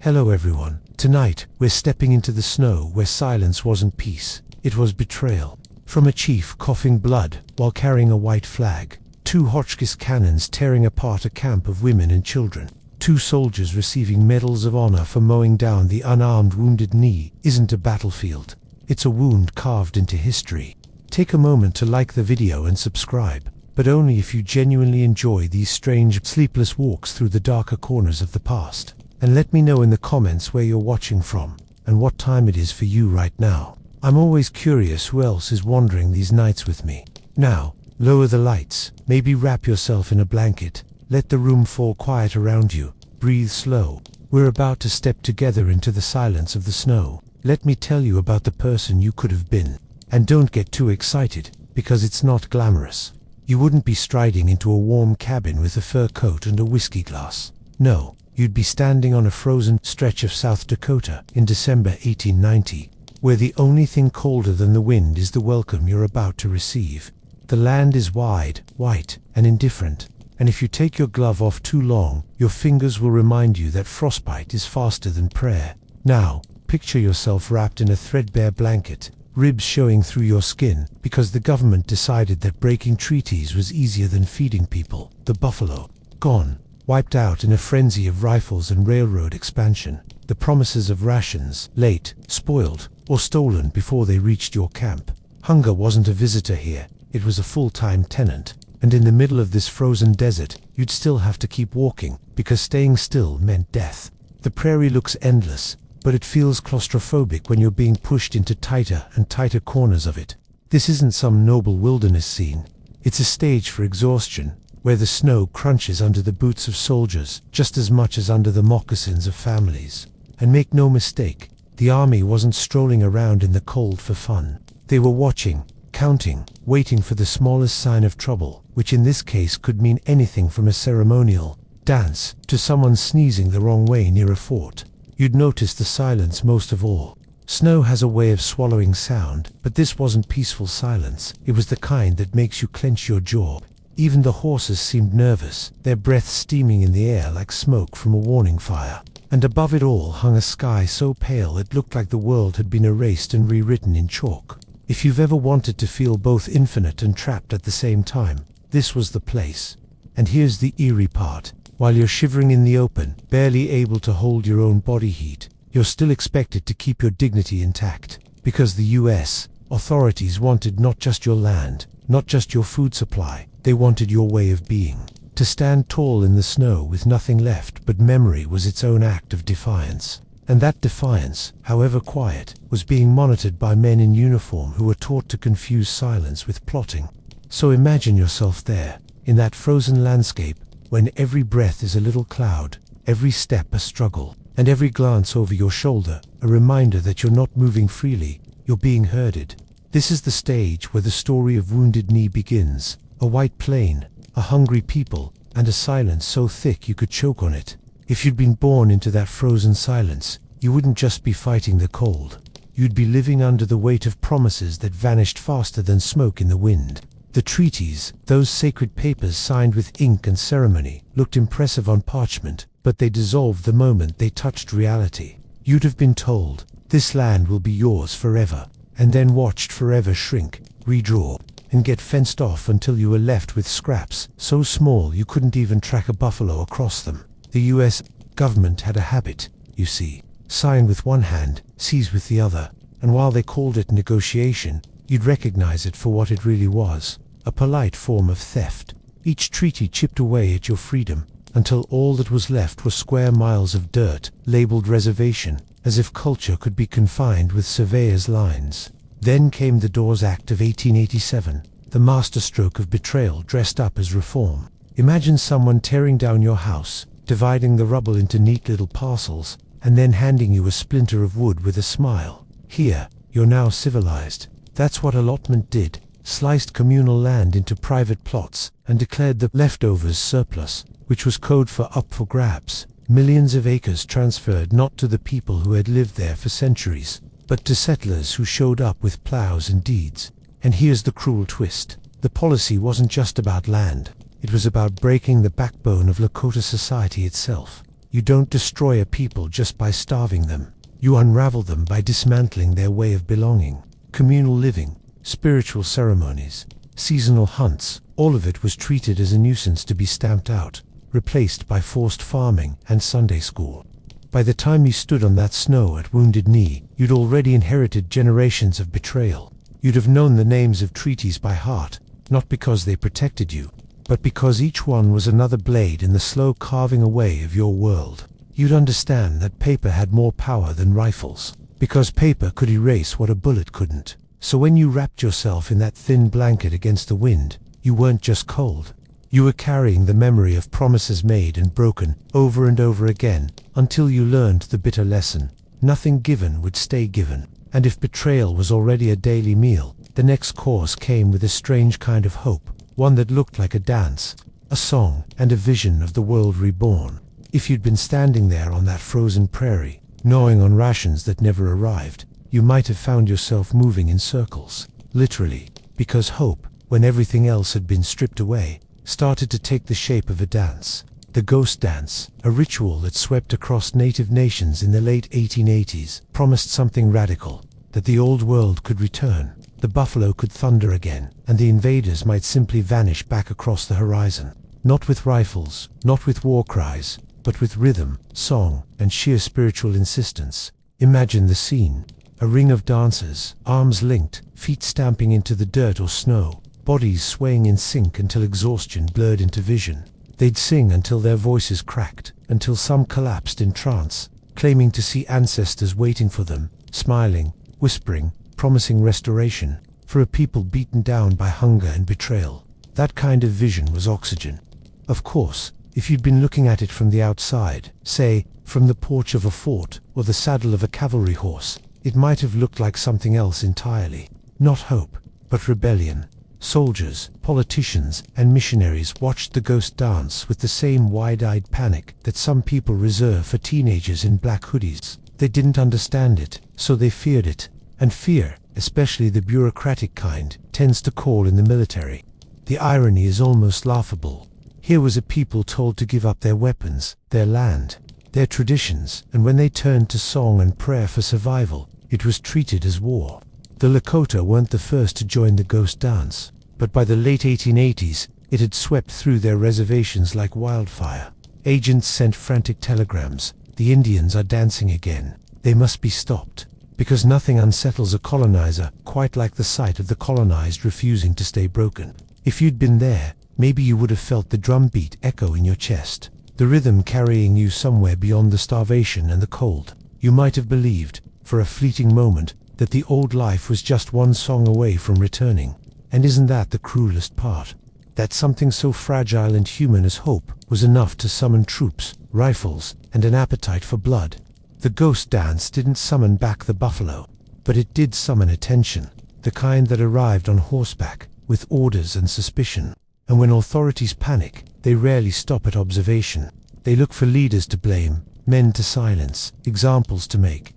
Hello everyone. Tonight, we're stepping into the snow where silence wasn't peace, it was betrayal. From a chief coughing blood while carrying a white flag, 2 Hotchkiss cannons tearing apart a camp of women and children, 2 soldiers receiving medals of honor for mowing down the unarmed Wounded Knee isn't a battlefield. It's a wound carved into history. Take a moment to like the video and subscribe, but only if you genuinely enjoy these strange, sleepless walks through the darker corners of the past. And let me know in the comments where you're watching from, and what time it is for you right now. I'm always curious who else is wandering these nights with me. Now, lower the lights, maybe wrap yourself in a blanket, let the room fall quiet around you, breathe slow. We're about to step together into the silence of the snow. Let me tell you about the person you could have been. And don't get too excited, because it's not glamorous. You wouldn't be striding into a warm cabin with a fur coat and a whiskey glass. No, you'd be standing on a frozen stretch of South Dakota in December 1890, where the only thing colder than the wind is the welcome you're about to receive. The land is wide, white, and indifferent, and if you take your glove off too long, your fingers will remind you that frostbite is faster than prayer. Now, picture yourself wrapped in a threadbare blanket, ribs showing through your skin, because the government decided that breaking treaties was easier than feeding people. The buffalo, gone, wiped out in a frenzy of rifles and railroad expansion. The promises of rations, late, spoiled, or stolen before they reached your camp. Hunger wasn't a visitor here, it was a full-time tenant. And in the middle of this frozen desert, you'd still have to keep walking, because staying still meant death. The prairie looks endless, but it feels claustrophobic when you're being pushed into tighter and tighter corners of it. This isn't some noble wilderness scene. It's a stage for exhaustion, where the snow crunches under the boots of soldiers just as much as under the moccasins of families. And make no mistake, the army wasn't strolling around in the cold for fun. They were watching, counting, waiting for the smallest sign of trouble, which in this case could mean anything from a ceremonial dance to someone sneezing the wrong way near a fort. You'd notice the silence most of all. Snow has a way of swallowing sound, but this wasn't peaceful silence. It was the kind that makes you clench your jaw. Even the horses seemed nervous, their breath steaming in the air like smoke from a warning fire. And above it all hung a sky so pale it looked like the world had been erased and rewritten in chalk. If you've ever wanted to feel both infinite and trapped at the same time, this was the place. And here's the eerie part. While you're shivering in the open, barely able to hold your own body heat, you're still expected to keep your dignity intact. Because the US authorities wanted not just your land, not just your food supply, they wanted your way of being. To stand tall in the snow with nothing left but memory was its own act of defiance. And that defiance, however quiet, was being monitored by men in uniform who were taught to confuse silence with plotting. So imagine yourself there, in that frozen landscape, when every breath is a little cloud, every step a struggle, and every glance over your shoulder a reminder that you're not moving freely, you're being herded. This is the stage where the story of Wounded Knee begins. A white plain, a hungry people, and a silence so thick you could choke on it. If you'd been born into that frozen silence, you wouldn't just be fighting the cold. You'd be living under the weight of promises that vanished faster than smoke in the wind. The treaties, those sacred papers signed with ink and ceremony, looked impressive on parchment, but they dissolved the moment they touched reality. You'd have been told, this land will be yours forever, and then watched forever shrink, redraw, and get fenced off until you were left with scraps so small you couldn't even track a buffalo across them. The US government had a habit, you see, sign with one hand, seize with the other, and while they called it negotiation, you'd recognize it for what it really was, a polite form of theft. Each treaty chipped away at your freedom, until all that was left were square miles of dirt, labeled reservation, as if culture could be confined with surveyor's lines. Then came the Dawes Act of 1887, the masterstroke of betrayal dressed up as reform. Imagine someone tearing down your house, dividing the rubble into neat little parcels, and then handing you a splinter of wood with a smile. Here, you're now civilized. That's what allotment did, sliced communal land into private plots, and declared the leftovers surplus, which was code for up for grabs. Millions of acres transferred not to the people who had lived there for centuries, but to settlers who showed up with plows and deeds. And here's the cruel twist. The policy wasn't just about land. It was about breaking the backbone of Lakota society itself. You don't destroy a people just by starving them. You unravel them by dismantling their way of belonging. Communal living, spiritual ceremonies, seasonal hunts, all of it was treated as a nuisance to be stamped out, replaced by forced farming and Sunday school. By the time you stood on that snow at Wounded Knee, you'd already inherited generations of betrayal. You'd have known the names of treaties by heart, not because they protected you, but because each one was another blade in the slow carving away of your world. You'd understand that paper had more power than rifles, because paper could erase what a bullet couldn't. So when you wrapped yourself in that thin blanket against the wind, you weren't just cold. You were carrying the memory of promises made and broken over and over again, until you learned the bitter lesson. Nothing given would stay given. And if betrayal was already a daily meal, the next course came with a strange kind of hope, one that looked like a dance, a song, and a vision of the world reborn. If you'd been standing there on that frozen prairie, gnawing on rations that never arrived, you might have found yourself moving in circles, literally, because hope, when everything else had been stripped away, started to take the shape of a dance. The ghost dance, a ritual that swept across native nations in the late 1880s, promised something radical, that the old world could return, the buffalo could thunder again, and the invaders might simply vanish back across the horizon. Not with rifles, not with war cries, but with rhythm, song, and sheer spiritual insistence. Imagine the scene. A ring of dancers, arms linked, feet stamping into the dirt or snow, bodies swaying in sync until exhaustion blurred into vision. They'd sing until their voices cracked, until some collapsed in trance, claiming to see ancestors waiting for them, smiling, whispering, promising restoration, for a people beaten down by hunger and betrayal. That kind of vision was oxygen. Of course, if you'd been looking at it from the outside, say, from the porch of a fort or the saddle of a cavalry horse, it might have looked like something else entirely. Not hope, but rebellion. Soldiers, politicians, and missionaries watched the ghost dance with the same wide-eyed panic that some people reserve for teenagers in black hoodies. They didn't understand it, so they feared it. And fear, especially the bureaucratic kind, tends to call in the military. The irony is almost laughable. Here was a people told to give up their weapons, their land, their traditions, and when they turned to song and prayer for survival, it was treated as war. The Lakota weren't the first to join the ghost dance, but by the late 1880s, it had swept through their reservations like wildfire. Agents sent frantic telegrams. The Indians are dancing again. They must be stopped, because nothing unsettles a colonizer quite like the sight of the colonized refusing to stay broken. If you'd been there, maybe you would have felt the drumbeat echo in your chest, the rhythm carrying you somewhere beyond the starvation and the cold. You might have believed, for a fleeting moment, that the old life was just one song away from returning. And isn't that the cruelest part? That something so fragile and human as hope was enough to summon troops, rifles, and an appetite for blood. The ghost dance didn't summon back the buffalo, but it did summon attention, the kind that arrived on horseback, with orders and suspicion. And when authorities panic, they rarely stop at observation. They look for leaders to blame, men to silence, examples to make.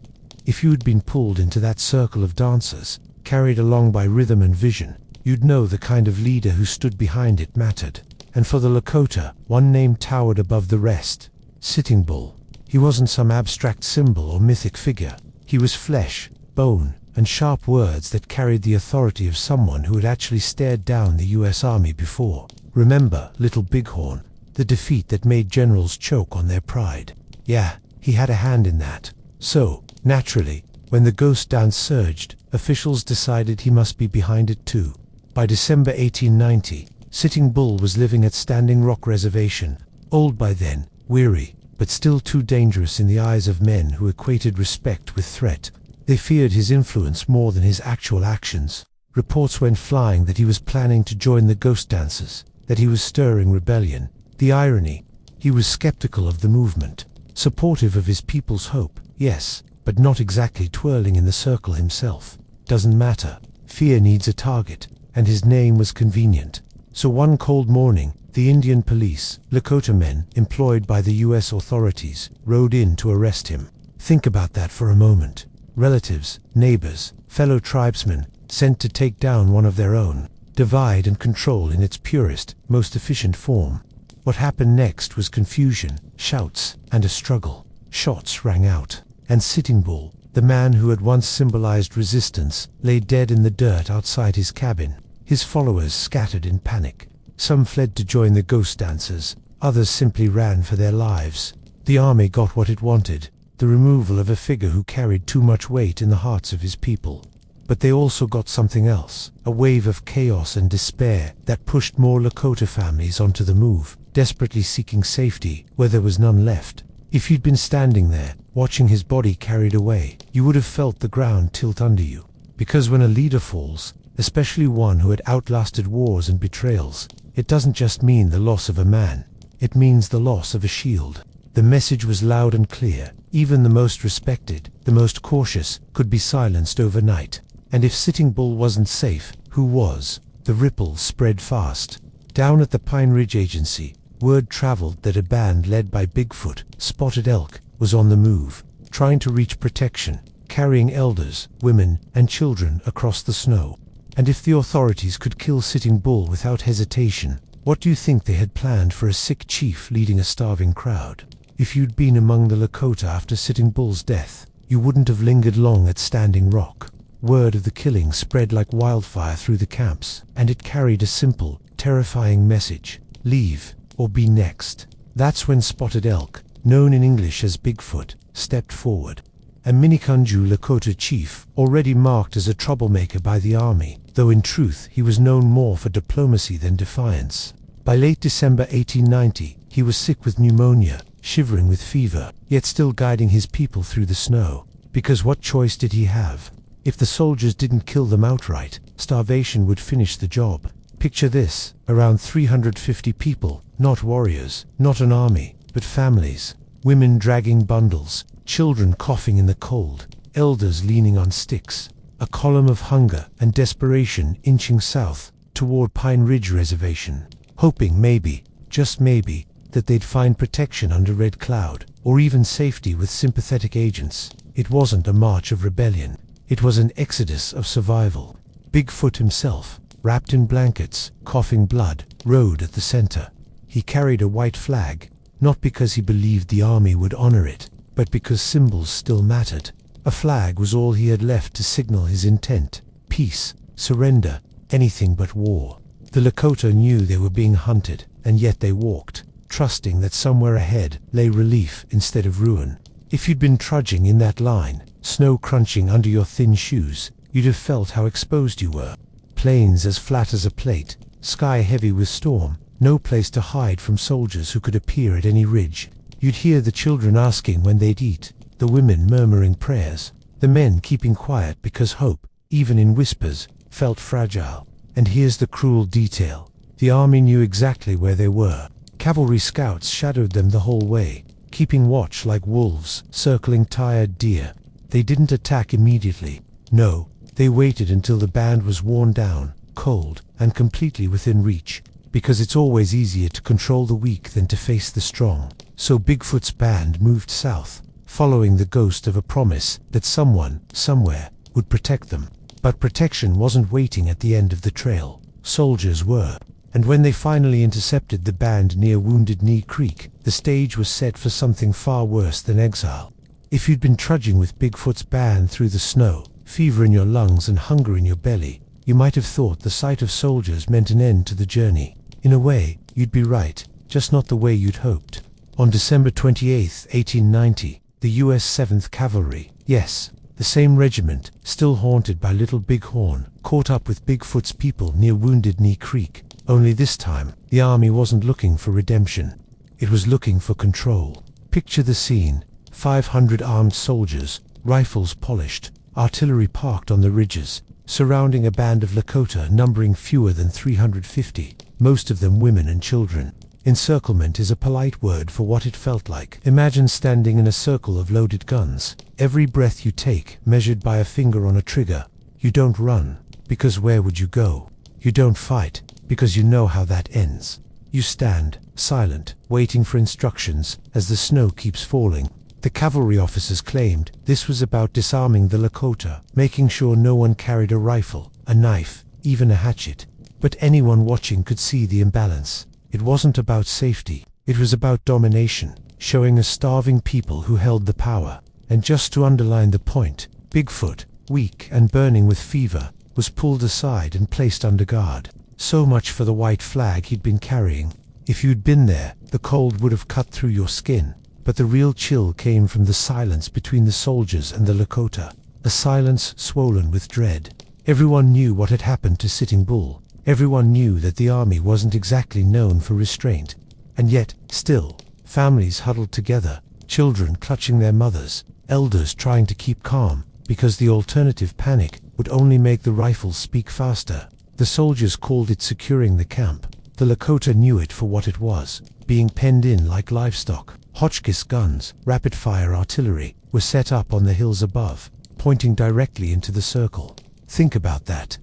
If you'd been pulled into that circle of dancers, carried along by rhythm and vision, you'd know the kind of leader who stood behind it mattered. And for the Lakota, one name towered above the rest: Sitting Bull. He wasn't some abstract symbol or mythic figure. He was flesh, bone, and sharp words that carried the authority of someone who had actually stared down the US Army before. Remember Little Bighorn, the defeat that made generals choke on their pride? Yeah, he had a hand in that. So, naturally, when the ghost dance surged, officials decided he must be behind it too. By December 1890, Sitting Bull was living at Standing Rock Reservation, old by then, weary, but still too dangerous in the eyes of men who equated respect with threat. They feared his influence more than his actual actions. Reports went flying that he was planning to join the ghost dancers, that he was stirring rebellion. The irony: he was skeptical of the movement, supportive of his people's hope, yes, but not exactly twirling in the circle himself. Doesn't matter. Fear needs a target, and his name was convenient. So one cold morning, the Indian police, Lakota men employed by the US authorities, rode in to arrest him. Think about that for a moment. Relatives, neighbors, fellow tribesmen, sent to take down one of their own. Divide and control in its purest, most efficient form. What happened next was confusion, shouts, and a struggle. Shots rang out, and Sitting Bull, the man who had once symbolized resistance, lay dead in the dirt outside his cabin. His followers scattered in panic. Some fled to join the ghost dancers, others simply ran for their lives. The army got what it wanted, the removal of a figure who carried too much weight in the hearts of his people. But they also got something else, a wave of chaos and despair that pushed more Lakota families onto the move, desperately seeking safety where there was none left. If you'd been standing there, watching his body carried away, you would have felt the ground tilt under you. Because when a leader falls, especially one who had outlasted wars and betrayals, it doesn't just mean the loss of a man, it means the loss of a shield. The message was loud and clear. Even the most respected, the most cautious, could be silenced overnight. And if Sitting Bull wasn't safe, who was? The ripples spread fast. Down at the Pine Ridge Agency, word traveled that a band led by Bigfoot, Spotted Elk, was on the move, trying to reach protection, carrying elders, women, and children across the snow. And if the authorities could kill Sitting Bull without hesitation, what do you think they had planned for a sick chief leading a starving crowd? If you'd been among the Lakota after Sitting Bull's death, you wouldn't have lingered long at Standing Rock. Word of the killing spread like wildfire through the camps, and it carried a simple, terrifying message: leave, or be next. That's when Spotted Elk, known in English as Bigfoot, stepped forward. A Miniconjou Lakota chief, already marked as a troublemaker by the army, though in truth he was known more for diplomacy than defiance. By late December 1890, he was sick with pneumonia, shivering with fever, yet still guiding his people through the snow. Because what choice did he have? If the soldiers didn't kill them outright, starvation would finish the job. Picture this, around 350 people, not warriors, not an army, but families. Women dragging bundles, children coughing in the cold, elders leaning on sticks. A column of hunger and desperation inching south toward Pine Ridge Reservation, hoping maybe, just maybe, that they'd find protection under Red Cloud, or even safety with sympathetic agents. It wasn't a march of rebellion. It was an exodus of survival. Bigfoot himself, wrapped in blankets, coughing blood, rode at the center. He carried a white flag, not because he believed the army would honor it, but because symbols still mattered. A flag was all he had left to signal his intent: peace, surrender, anything but war. The Lakota knew they were being hunted, and yet they walked, trusting that somewhere ahead lay relief instead of ruin. If you'd been trudging in that line, snow crunching under your thin shoes, you'd have felt how exposed you were. Plains as flat as a plate, sky heavy with storm, no place to hide from soldiers who could appear at any ridge. You'd hear the children asking when they'd eat, the women murmuring prayers, the men keeping quiet because hope, even in whispers, felt fragile. And here's the cruel detail: the army knew exactly where they were. Cavalry scouts shadowed them the whole way, keeping watch like wolves, circling tired deer. They didn't attack immediately. No, they waited until the band was worn down, cold, and completely within reach. Because it's always easier to control the weak than to face the strong. So Bigfoot's band moved south, following the ghost of a promise that someone, somewhere, would protect them. But protection wasn't waiting at the end of the trail. Soldiers were. And when they finally intercepted the band near Wounded Knee Creek, the stage was set for something far worse than exile. If you'd been trudging with Bigfoot's band through the snow, fever in your lungs and hunger in your belly, you might have thought the sight of soldiers meant an end to the journey. In a way, you'd be right, just not the way you'd hoped. On December 28, 1890, the U.S. 7th Cavalry, yes, the same regiment, still haunted by Little Bighorn, caught up with Bigfoot's people near Wounded Knee Creek. Only this time, the army wasn't looking for redemption. It was looking for control. Picture the scene: 500 armed soldiers, rifles polished, artillery parked on the ridges, surrounding a band of Lakota numbering fewer than 350, most of them women and children. Encirclement is a polite word for what it felt like. Imagine standing in a circle of loaded guns. Every breath you take measured by a finger on a trigger. You don't run, because where would you go? You don't fight, because you know how that ends. You stand, silent, waiting for instructions as the snow keeps falling. The cavalry officers claimed this was about disarming the Lakota, making sure no one carried a rifle, a knife, even a hatchet. But anyone watching could see the imbalance. It wasn't about safety, it was about domination, showing a starving people who held the power. And just to underline the point, Bigfoot, weak and burning with fever, was pulled aside and placed under guard. So much for the white flag he'd been carrying. If you'd been there, the cold would have cut through your skin. But the real chill came from the silence between the soldiers and the Lakota. A silence swollen with dread. Everyone knew what had happened to Sitting Bull. Everyone knew that the army wasn't exactly known for restraint. And yet, still, families huddled together, children clutching their mothers, elders trying to keep calm, because the alternative panic would only make the rifles speak faster. The soldiers called it securing the camp. The Lakota knew it for what it was, being penned in like livestock. Hotchkiss guns, rapid-fire artillery, were set up on the hills above, pointing directly into the circle. Think about that.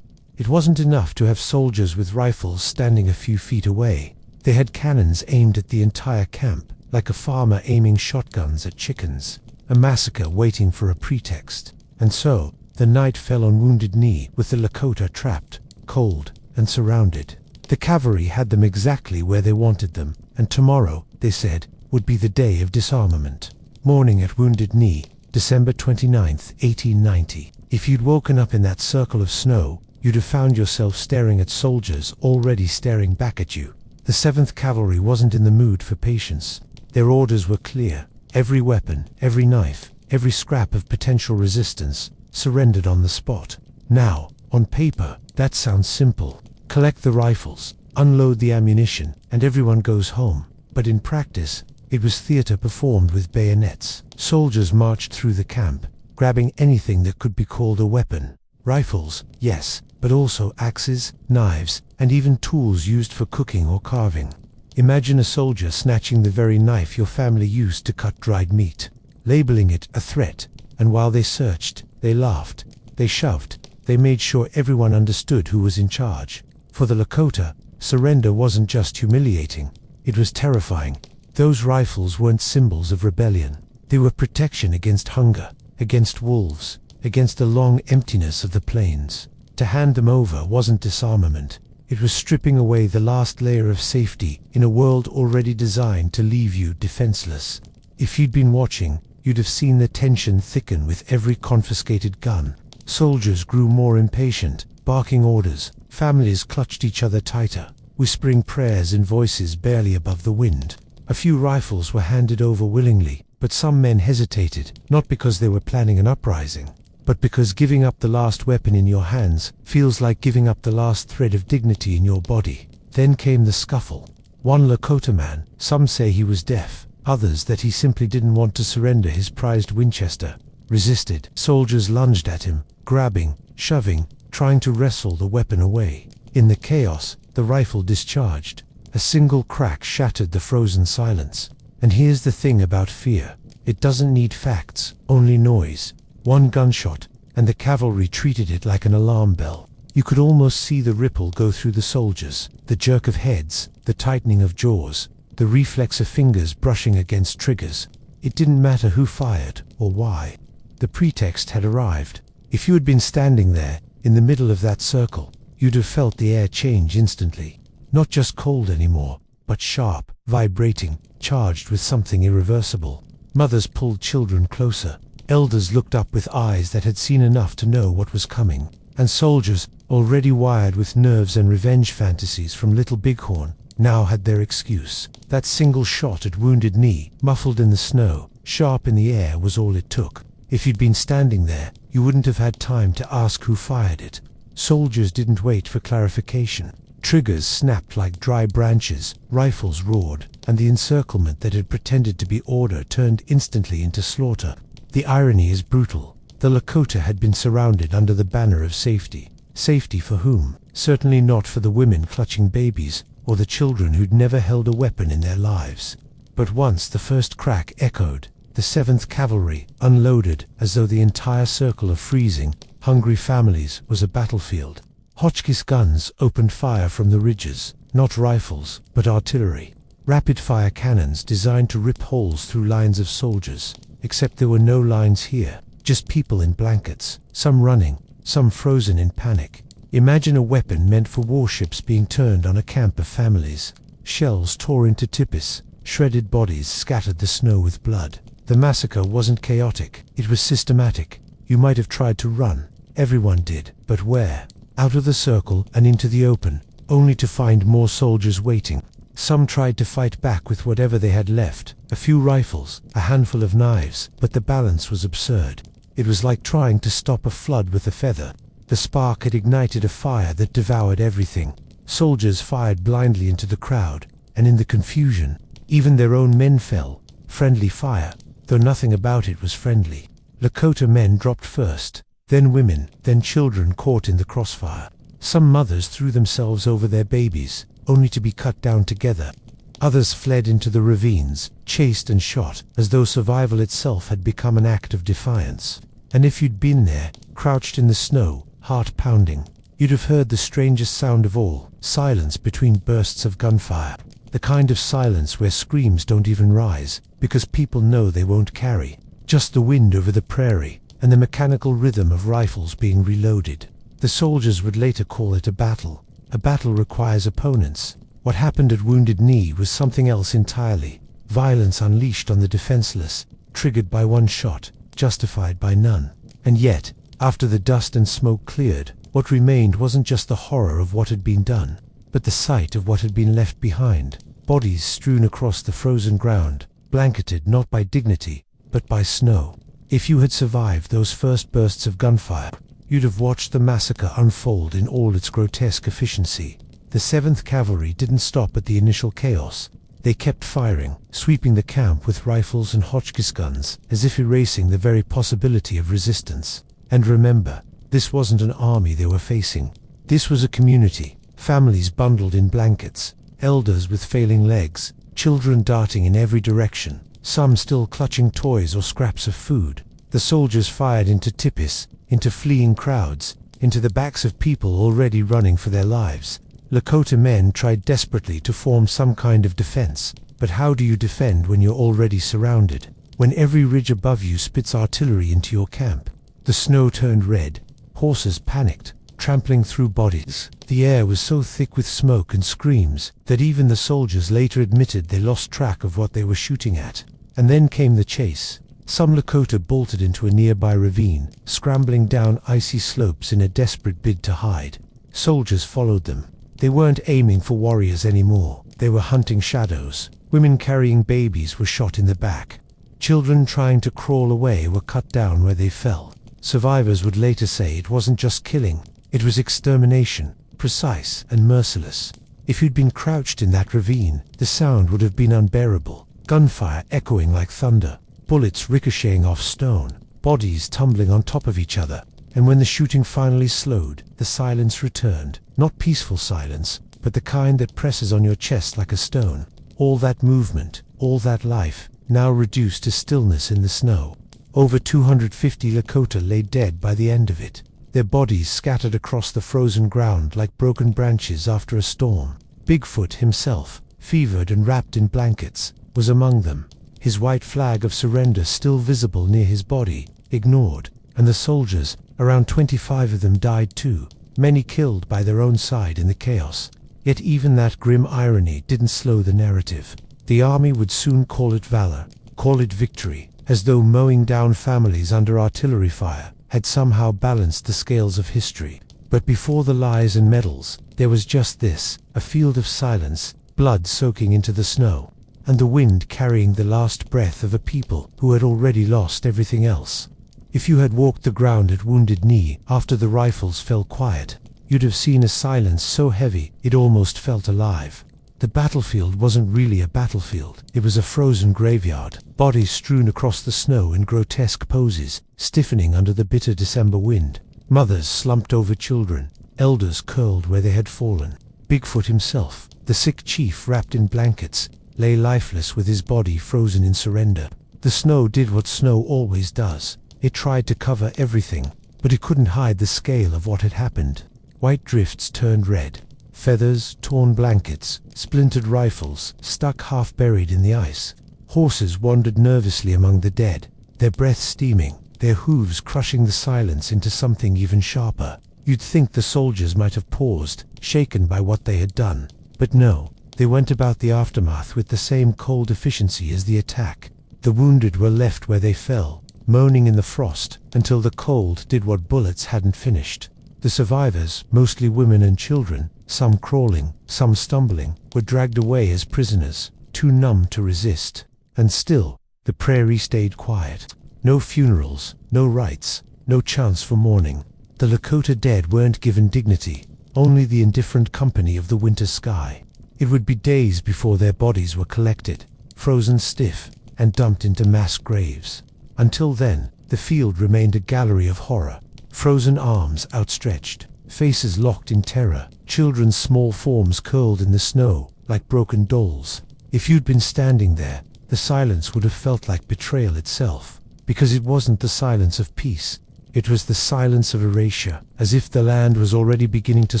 It wasn't enough to have soldiers with rifles standing a few feet away. They had cannons aimed at the entire camp, like a farmer aiming shotguns at chickens. A massacre waiting for a pretext. And so, the night fell on Wounded Knee with the Lakota trapped, cold, and surrounded. The cavalry had them exactly where they wanted them, and tomorrow, they said, would be the day of disarmament. Morning at Wounded Knee, December 29th, 1890. If you'd woken up in that circle of snow, you'd have found yourself staring at soldiers already staring back at you. The 7th Cavalry wasn't in the mood for patience. Their orders were clear. Every weapon, every knife, every scrap of potential resistance, surrendered on the spot. Now, on paper, that sounds simple. Collect the rifles, unload the ammunition, and everyone goes home. But in practice, it was theater performed with bayonets. Soldiers marched through the camp, grabbing anything that could be called a weapon. Rifles, yes, but also axes, knives, and even tools used for cooking or carving. Imagine a soldier snatching the very knife your family used to cut dried meat, labeling it a threat, and while they searched, they laughed, they shoved, they made sure everyone understood who was in charge. For the Lakota, surrender wasn't just humiliating, it was terrifying. Those rifles weren't symbols of rebellion. They were protection against hunger, against wolves, against the long emptiness of the plains. To hand them over wasn't disarmament. It was stripping away the last layer of safety in a world already designed to leave you defenseless. If you'd been watching, you'd have seen the tension thicken with every confiscated gun. Soldiers grew more impatient, barking orders. Families clutched each other tighter, whispering prayers in voices barely above the wind. A few rifles were handed over willingly, but some men hesitated, not because they were planning an uprising, but because giving up the last weapon in your hands feels like giving up the last thread of dignity in your body. Then came the scuffle. One Lakota man, some say he was deaf, others that he simply didn't want to surrender his prized Winchester, resisted. Soldiers lunged at him, grabbing, shoving, trying to wrestle the weapon away. In the chaos, the rifle discharged. A single crack shattered the frozen silence. And here's the thing about fear. It doesn't need facts, only noise. One gunshot, and the cavalry treated it like an alarm bell. You could almost see the ripple go through the soldiers, the jerk of heads, the tightening of jaws, the reflex of fingers brushing against triggers. It didn't matter who fired, or why. The pretext had arrived. If you had been standing there, in the middle of that circle, you'd have felt the air change instantly. Not just cold anymore, but sharp, vibrating, charged with something irreversible. Mothers pulled children closer. Elders looked up with eyes that had seen enough to know what was coming. And soldiers, already wired with nerves and revenge fantasies from Little Bighorn, now had their excuse. That single shot at Wounded Knee, muffled in the snow, sharp in the air, was all it took. If you'd been standing there, you wouldn't have had time to ask who fired it. Soldiers didn't wait for clarification. Triggers snapped like dry branches, rifles roared, and the encirclement that had pretended to be order turned instantly into slaughter. The irony is brutal. The Lakota had been surrounded under the banner of safety. Safety for whom? Certainly not for the women clutching babies, or the children who'd never held a weapon in their lives. But once the first crack echoed, the 7th Cavalry unloaded as though the entire circle of freezing, hungry families was a battlefield. Hotchkiss guns opened fire from the ridges, not rifles, but artillery. Rapid-fire cannons designed to rip holes through lines of soldiers, except there were no lines here, just people in blankets, some running, some frozen in panic. Imagine a weapon meant for warships being turned on a camp of families. Shells tore into Tippis, shredded bodies scattered the snow with blood. The massacre wasn't chaotic, it was systematic. You might have tried to run. Everyone did, but where? Out of the circle and into the open, only to find more soldiers waiting. Some tried to fight back with whatever they had left, a few rifles, a handful of knives, but the balance was absurd. It was like trying to stop a flood with a feather. The spark had ignited a fire that devoured everything. Soldiers fired blindly into the crowd, and in the confusion, even their own men fell. Friendly fire, though nothing about it was friendly. Lakota men dropped first, then women, then children caught in the crossfire. Some mothers threw themselves over their babies, only to be cut down together. Others fled into the ravines, chased and shot, as though survival itself had become an act of defiance. And if you'd been there, crouched in the snow, heart pounding, you'd have heard the strangest sound of all, silence between bursts of gunfire. The kind of silence where screams don't even rise, because people know they won't carry. Just the wind over the prairie, and the mechanical rhythm of rifles being reloaded. The soldiers would later call it a battle. A battle requires opponents. What happened at Wounded Knee was something else entirely. Violence unleashed on the defenseless, triggered by one shot, justified by none. And yet, after the dust and smoke cleared, what remained wasn't just the horror of what had been done, but the sight of what had been left behind. Bodies strewn across the frozen ground, blanketed not by dignity, but by snow. If you had survived those first bursts of gunfire, you'd have watched the massacre unfold in all its grotesque efficiency. The 7th Cavalry didn't stop at the initial chaos. They kept firing, sweeping the camp with rifles and Hotchkiss guns, as if erasing the very possibility of resistance. And remember, this wasn't an army they were facing. This was a community, families bundled in blankets, elders with failing legs, children darting in every direction, some still clutching toys or scraps of food. The soldiers fired into Tippis, into fleeing crowds, into the backs of people already running for their lives. Lakota men tried desperately to form some kind of defense, but how do you defend when you're already surrounded? When every ridge above you spits artillery into your camp? The snow turned red. Horses panicked, trampling through bodies. The air was so thick with smoke and screams that even the soldiers later admitted they lost track of what they were shooting at. And then came the chase. Some Lakota bolted into a nearby ravine, scrambling down icy slopes in a desperate bid to hide. Soldiers followed them. They weren't aiming for warriors anymore. They were hunting shadows. Women carrying babies were shot in the back. Children trying to crawl away were cut down where they fell. Survivors would later say it wasn't just killing, it was extermination, precise and merciless. If you'd been crouched in that ravine, the sound would have been unbearable. Gunfire echoing like thunder. Bullets ricocheting off stone, bodies tumbling on top of each other. And when the shooting finally slowed, the silence returned. Not peaceful silence, but the kind that presses on your chest like a stone. All that movement, all that life, now reduced to stillness in the snow. Over 250 Lakota lay dead by the end of it, their bodies scattered across the frozen ground like broken branches after a storm. Bigfoot himself, fevered and wrapped in blankets, was among them. His white flag of surrender still visible near his body, ignored, and the soldiers, around 25 of them died too, many killed by their own side in the chaos. Yet even that grim irony didn't slow the narrative. The army would soon call it valor, call it victory, as though mowing down families under artillery fire had somehow balanced the scales of history. But before the lies and medals, there was just this, a field of silence, blood soaking into the snow, and the wind carrying the last breath of a people who had already lost everything else. If you had walked the ground at Wounded Knee after the rifles fell quiet, you'd have seen a silence so heavy it almost felt alive. The battlefield wasn't really a battlefield, it was a frozen graveyard, bodies strewn across the snow in grotesque poses, stiffening under the bitter December wind. Mothers slumped over children, elders curled where they had fallen. Bigfoot himself, the sick chief wrapped in blankets, lay lifeless with his body frozen in surrender. The snow did what snow always does. It tried to cover everything, but it couldn't hide the scale of what had happened. White drifts turned red. Feathers, torn blankets, splintered rifles, stuck half buried in the ice. Horses wandered nervously among the dead, their breath steaming, their hooves crushing the silence into something even sharper. You'd think the soldiers might have paused, shaken by what they had done. But no, They went about the aftermath with the same cold efficiency as the attack. The wounded were left where they fell, moaning in the frost, until the cold did what bullets hadn't finished. The survivors, mostly women and children, some crawling, some stumbling, were dragged away as prisoners, too numb to resist. And still, the prairie stayed quiet. No funerals, no rites, no chance for mourning. The Lakota dead weren't given dignity, only the indifferent company of the winter sky. It would be days before their bodies were collected, frozen stiff, and dumped into mass graves. Until then, the field remained a gallery of horror. Frozen arms outstretched, faces locked in terror, children's small forms curled in the snow like broken dolls. If you'd been standing there, the silence would have felt like betrayal itself, because it wasn't the silence of peace. It was the silence of erasure, as if the land was already beginning to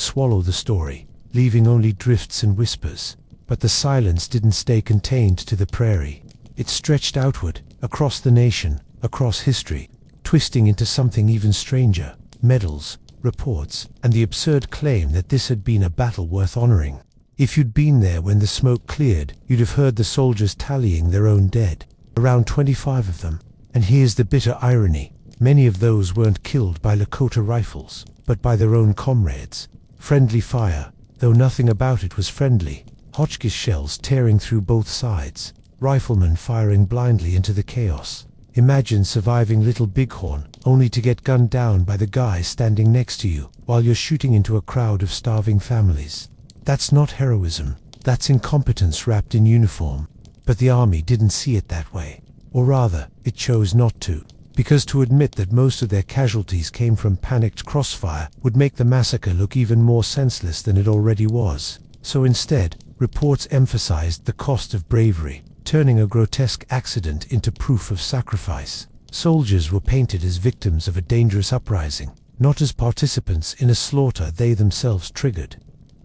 swallow the story, leaving only drifts and whispers. But the silence didn't stay contained to the prairie. It stretched outward, across the nation, across history, twisting into something even stranger: medals, reports, and the absurd claim that this had been a battle worth honoring. If you'd been there when the smoke cleared, you'd have heard the soldiers tallying their own dead, around 25 of them. And here's the bitter irony: many of those weren't killed by Lakota rifles, but by their own comrades. Friendly fire, though nothing about it was friendly. Hotchkiss shells tearing through both sides, riflemen firing blindly into the chaos. Imagine surviving Little Bighorn, only to get gunned down by the guy standing next to you, while you're shooting into a crowd of starving families. That's not heroism, that's incompetence wrapped in uniform. But the army didn't see it that way. Or rather, it chose not to. Because to admit that most of their casualties came from panicked crossfire would make the massacre look even more senseless than it already was. So instead, reports emphasized the cost of bravery, turning a grotesque accident into proof of sacrifice. Soldiers were painted as victims of a dangerous uprising, not as participants in a slaughter they themselves triggered.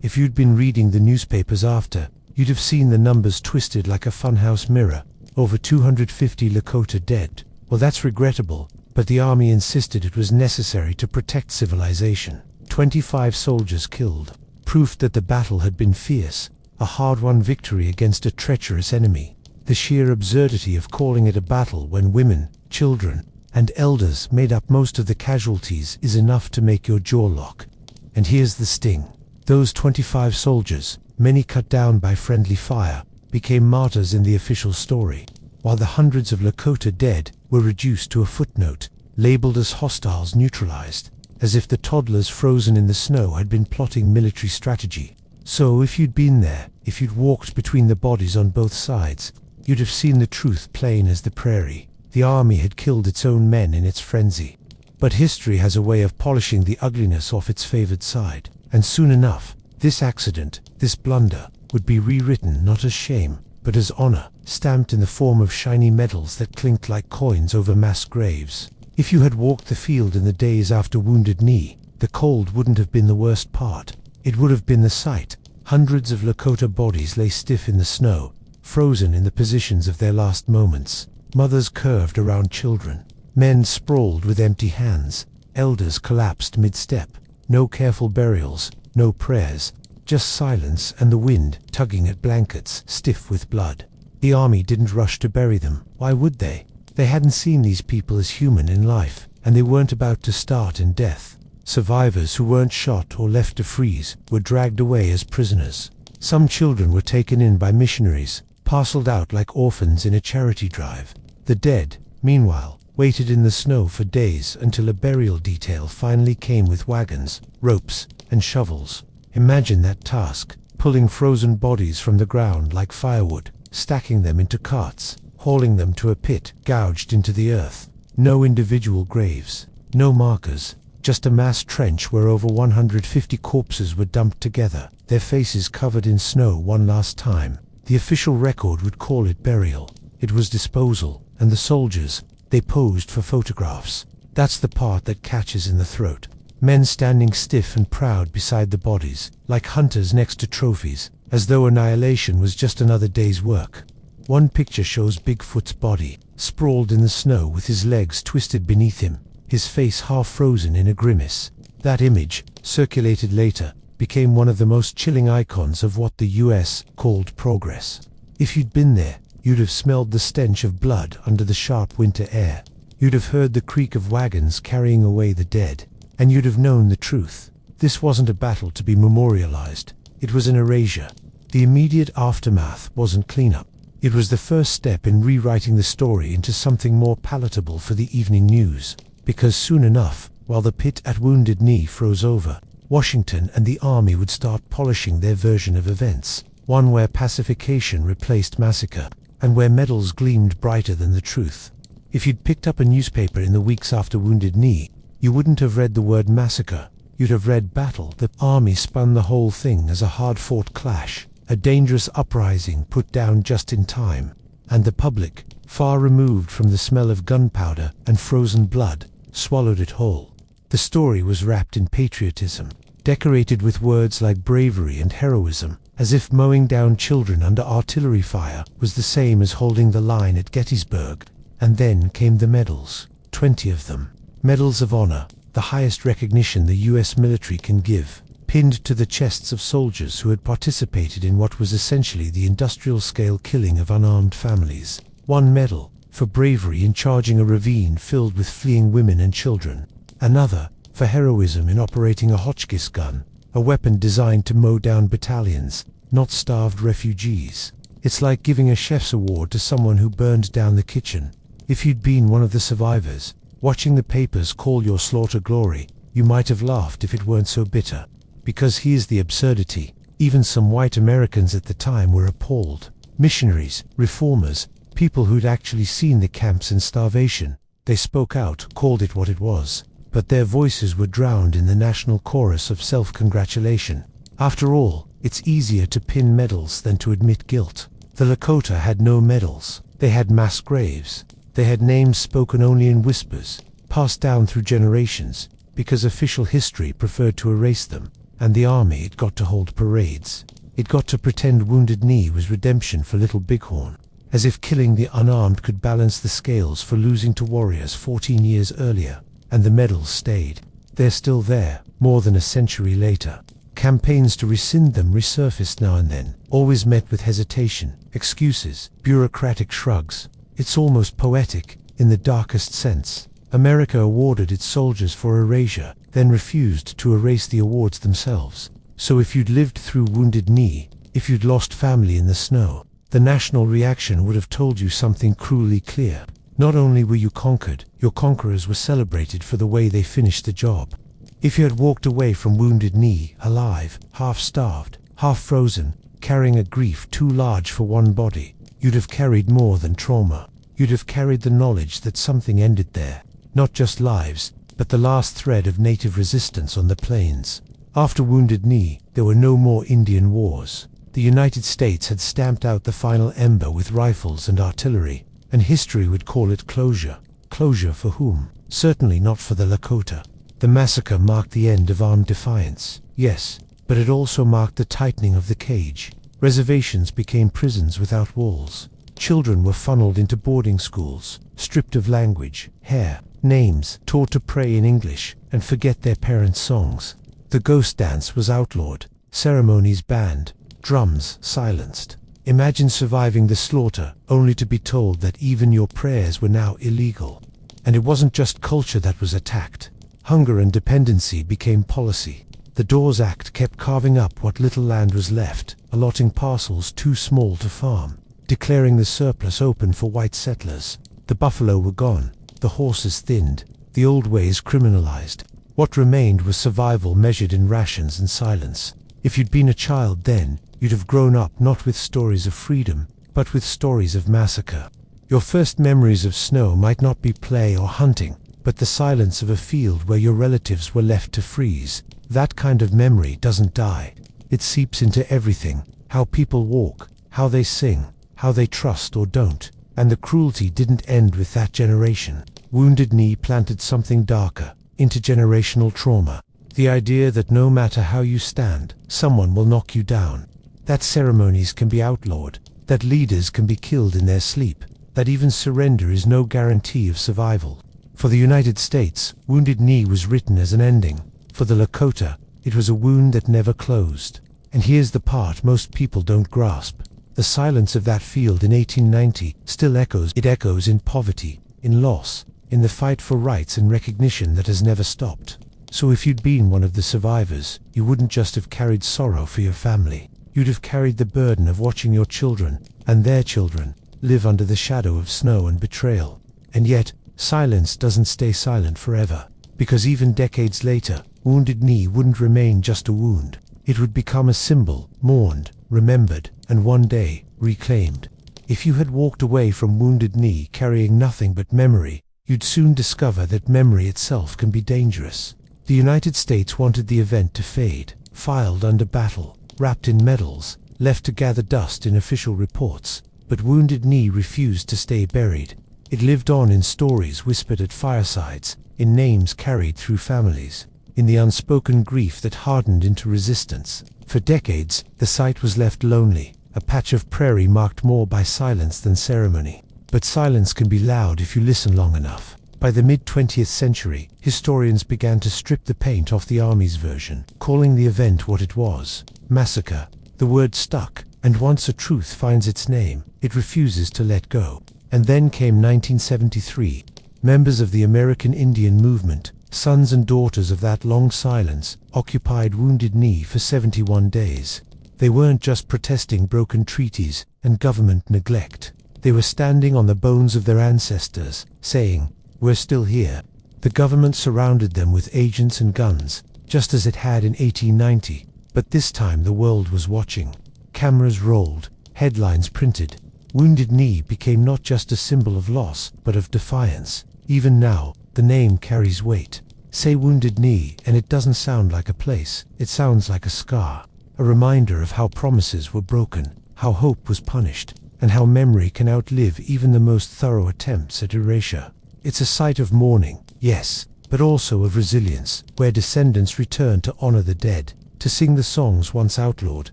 If you'd been reading the newspapers after, you'd have seen the numbers twisted like a funhouse mirror. Over 250 Lakota dead. Well, that's regrettable, but the army insisted it was necessary to protect civilization. 25 soldiers killed. Proof that the battle had been fierce, a hard-won victory against a treacherous enemy. The sheer absurdity of calling it a battle when women, children, and elders made up most of the casualties is enough to make your jaw lock. And here's the sting. Those 25 soldiers, many cut down by friendly fire, became martyrs in the official story, while the hundreds of Lakota dead were reduced to a footnote, labeled as hostiles neutralized, as if the toddlers frozen in the snow had been plotting military strategy. So if you'd been there, if you'd walked between the bodies on both sides, you'd have seen the truth plain as the prairie. The army had killed its own men in its frenzy. But history has a way of polishing the ugliness off its favored side, and soon enough, this accident, this blunder, would be rewritten not as shame, but as honor, stamped in the form of shiny medals that clinked like coins over mass graves. If you had walked the field in the days after Wounded Knee, the cold wouldn't have been the worst part. It would have been the sight. Hundreds of Lakota bodies lay stiff in the snow, frozen in the positions of their last moments. Mothers curved around children. Men sprawled with empty hands. Elders collapsed mid-step. No careful burials, no prayers, just silence and the wind tugging at blankets, stiff with blood. The army didn't rush to bury them. Why would they? They hadn't seen these people as human in life, and they weren't about to start in death. Survivors who weren't shot or left to freeze were dragged away as prisoners. Some children were taken in by missionaries, parceled out like orphans in a charity drive. The dead, meanwhile, waited in the snow for days until a burial detail finally came with wagons, ropes, and shovels. Imagine that task, pulling frozen bodies from the ground like firewood, stacking them into carts, hauling them to a pit gouged into the earth. No individual graves, no markers, just a mass trench where over 150 corpses were dumped together, their faces covered in snow one last time. The official record would call it burial. It was disposal, and the soldiers, they posed for photographs. That's the part that catches in the throat. Men standing stiff and proud beside the bodies, like hunters next to trophies, as though annihilation was just another day's work. One picture shows Bigfoot's body, sprawled in the snow with his legs twisted beneath him, his face half frozen in a grimace. That image, circulated later, became one of the most chilling icons of what the US called progress. If you'd been there, you'd have smelled the stench of blood under the sharp winter air. You'd have heard the creak of wagons carrying away the dead. And you'd have known the truth. This wasn't a battle to be memorialized. It was an erasure. The immediate aftermath wasn't cleanup. It was the first step in rewriting the story into something more palatable for the evening news. Because soon enough, while the pit at Wounded Knee froze over, Washington and the army would start polishing their version of events. One where pacification replaced massacre, and where medals gleamed brighter than the truth. If you'd picked up a newspaper in the weeks after Wounded Knee, you wouldn't have read the word massacre. You'd have read battle. The army spun the whole thing as a hard-fought clash, a dangerous uprising put down just in time. And the public, far removed from the smell of gunpowder and frozen blood, swallowed it whole. The story was wrapped in patriotism, decorated with words like bravery and heroism, as if mowing down children under artillery fire was the same as holding the line at Gettysburg. And then came the medals, 20 of them. Medals of honor, the highest recognition the US military can give, pinned to the chests of soldiers who had participated in what was essentially the industrial-scale killing of unarmed families. One medal, for bravery in charging a ravine filled with fleeing women and children. Another, for heroism in operating a Hotchkiss gun, a weapon designed to mow down battalions, not starved refugees. It's like giving a chef's award to someone who burned down the kitchen. If you'd been one of the survivors, watching the papers call your slaughter glory, you might have laughed if it weren't so bitter. Because here's the absurdity. Even some white Americans at the time were appalled. Missionaries, reformers, people who'd actually seen the camps and starvation. They spoke out, called it what it was. But their voices were drowned in the national chorus of self-congratulation. After all, it's easier to pin medals than to admit guilt. The Lakota had no medals. They had mass graves. They had names spoken only in whispers, passed down through generations, because official history preferred to erase them. And the army, it got to hold parades. It got to pretend Wounded Knee was redemption for Little Bighorn, as if killing the unarmed could balance the scales for losing to warriors 14 years earlier. And the medals stayed. They're still there, more than a century later. Campaigns to rescind them resurfaced now and then, always met with hesitation, excuses, bureaucratic shrugs. It's almost poetic, in the darkest sense. America awarded its soldiers for erasure, then refused to erase the awards themselves. So if you'd lived through Wounded Knee, if you'd lost family in the snow, the national reaction would have told you something cruelly clear. Not only were you conquered, your conquerors were celebrated for the way they finished the job. If you had walked away from Wounded Knee, alive, half-starved, half-frozen, carrying a grief too large for one body, you'd have carried more than trauma. You'd have carried the knowledge that something ended there. Not just lives, but the last thread of native resistance on the plains. After Wounded Knee, there were no more Indian wars. The United States had stamped out the final ember with rifles and artillery, and history would call it closure. Closure for whom? Certainly not for the Lakota. The massacre marked the end of armed defiance, yes, but it also marked the tightening of the cage. Reservations became prisons without walls. Children were funneled into boarding schools, stripped of language, hair, names, taught to pray in English and forget their parents' songs. The ghost dance was outlawed, ceremonies banned, drums silenced. Imagine surviving the slaughter, only to be told that even your prayers were now illegal. And it wasn't just culture that was attacked. Hunger and dependency became policy. The Dawes Act kept carving up what little land was left, allotting parcels too small to farm, declaring the surplus open for white settlers. The buffalo were gone, the horses thinned, the old ways criminalized. What remained was survival measured in rations and silence. If you'd been a child then, you'd have grown up not with stories of freedom, but with stories of massacre. Your first memories of snow might not be play or hunting, but the silence of a field where your relatives were left to freeze. That kind of memory doesn't die. It seeps into everything, how people walk, how they sing, how they trust or don't. And the cruelty didn't end with that generation. Wounded Knee planted something darker, intergenerational trauma. The idea that no matter how you stand, someone will knock you down. That ceremonies can be outlawed, that leaders can be killed in their sleep, that even surrender is no guarantee of survival. For the United States, Wounded Knee was written as an ending. For the Lakota, It was a wound that never closed. And here's the part most people don't grasp. The silence of that field in 1890 still echoes. It echoes in poverty, in loss, in the fight for rights and recognition that has never stopped. So if you'd been one of the survivors, you wouldn't just have carried sorrow for your family. You'd have carried the burden of watching your children, and their children, live under the shadow of snow and betrayal. And yet, silence doesn't stay silent forever. Because even decades later, Wounded Knee wouldn't remain just a wound. It would become a symbol, mourned, remembered, and one day, reclaimed. If you had walked away from Wounded Knee carrying nothing but memory, you'd soon discover that memory itself can be dangerous. The United States wanted the event to fade, filed under battle, wrapped in medals, left to gather dust in official reports. But Wounded Knee refused to stay buried. It lived on in stories whispered at firesides, in names carried through families, in the unspoken grief that hardened into resistance. For decades, the site was left lonely, a patch of prairie marked more by silence than ceremony. But silence can be loud if you listen long enough. By the mid-20th century, historians began to strip the paint off the Army's version, calling the event what it was: massacre. The word stuck, and once a truth finds its name, it refuses to let go. And then came 1973. Members of the American Indian movement, sons and daughters of that long silence, occupied Wounded Knee for 71 days. They weren't just protesting broken treaties and government neglect. They were standing on the bones of their ancestors, saying, "We're still here." The government surrounded them with agents and guns, just as it had in 1890. But this time the world was watching. Cameras rolled, headlines printed. Wounded Knee became not just a symbol of loss, but of defiance. Even now, the name carries weight. Say Wounded Knee, and it doesn't sound like a place. It sounds like a scar. A reminder of how promises were broken, how hope was punished, and how memory can outlive even the most thorough attempts at erasure. It's a site of mourning, yes, but also of resilience, where descendants return to honor the dead, to sing the songs once outlawed,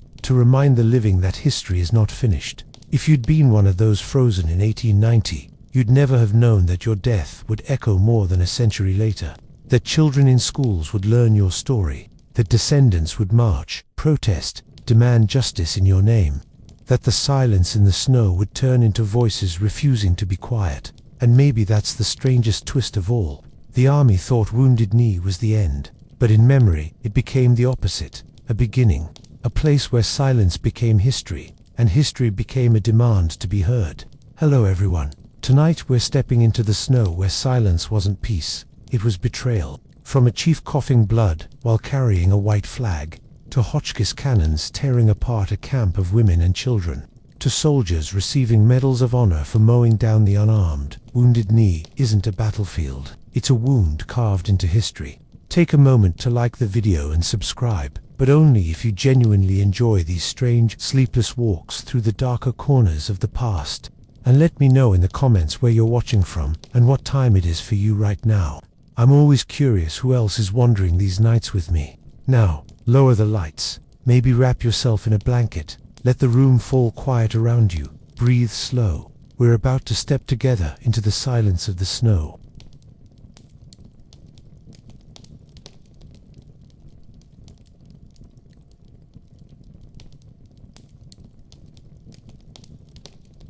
to remind the living that history is not finished. If you'd been one of those frozen in 1890, you'd never have known that your death would echo more than a century later, that children in schools would learn your story, that descendants would march, protest, demand justice in your name, that the silence in the snow would turn into voices refusing to be quiet. And maybe that's the strangest twist of all. The Army thought Wounded Knee was the end, but in memory it became the opposite, a beginning, a place where silence became history, and history became a demand to be heard. Hello everyone. Tonight we're stepping into the snow where silence wasn't peace, it was betrayal. From a chief coughing blood while carrying a white flag, to Hotchkiss cannons tearing apart a camp of women and children, to soldiers receiving medals of honor for mowing down the unarmed. Wounded Knee isn't a battlefield, it's a wound carved into history. Take a moment to like the video and subscribe, but only if you genuinely enjoy these strange, sleepless walks through the darker corners of the past. And let me know in the comments where you're watching from and what time it is for you right now. I'm always curious who else is wandering these nights with me. Now, lower the lights, maybe wrap yourself in a blanket, let the room fall quiet around you, breathe slow. We're about to step together into the silence of the snow.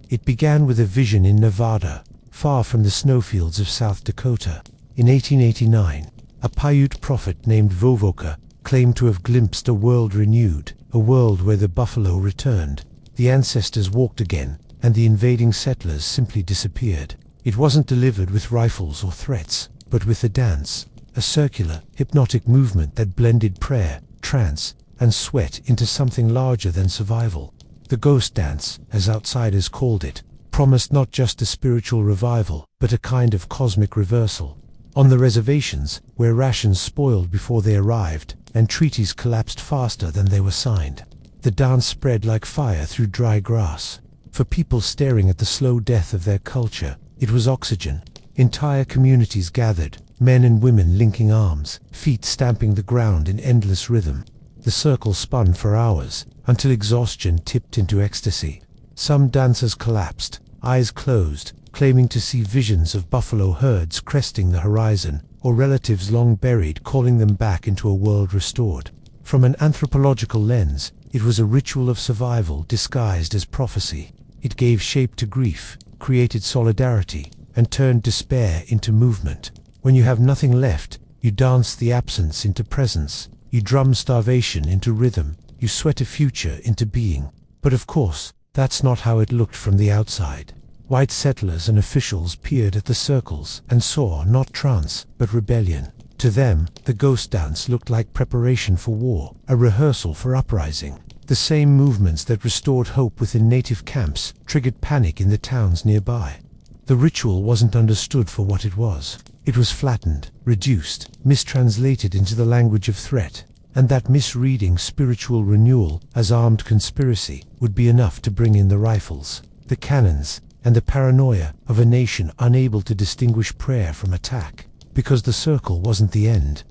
It began with a vision in Nevada, far from the snowfields of South Dakota. In 1889, a Paiute prophet named Vovoka claimed to have glimpsed a world renewed, a world where the buffalo returned, the ancestors walked again, and the invading settlers simply disappeared. It wasn't delivered with rifles or threats, but with a dance, a circular, hypnotic movement that blended prayer, trance, and sweat into something larger than survival. The ghost dance, as outsiders called it, promised not just a spiritual revival, but a kind of cosmic reversal. On the reservations, where rations spoiled before they arrived, and treaties collapsed faster than they were signed, the dance spread like fire through dry grass. For people staring at the slow death of their culture, it was oxygen. Entire communities gathered, men and women linking arms, feet stamping the ground in endless rhythm. The circle spun for hours, until exhaustion tipped into ecstasy. Some dancers collapsed, eyes closed, claiming to see visions of buffalo herds cresting the horizon, or relatives long buried calling them back into a world restored. From an anthropological lens, it was a ritual of survival disguised as prophecy. It gave shape to grief, created solidarity, and turned despair into movement. When you have nothing left, you dance the absence into presence. You drum starvation into rhythm. You sweat a future into being. But of course, that's not how it looked from the outside. White settlers and officials peered at the circles and saw not trance, but rebellion. To them, the ghost dance looked like preparation for war, a rehearsal for uprising. The same movements that restored hope within native camps triggered panic in the towns nearby. The ritual wasn't understood for what it was. It was flattened, reduced, mistranslated into the language of threat. And that misreading spiritual renewal as armed conspiracy would be enough to bring in the rifles, the cannons, and the paranoia of a nation unable to distinguish prayer from attack. Because the circle wasn't the end.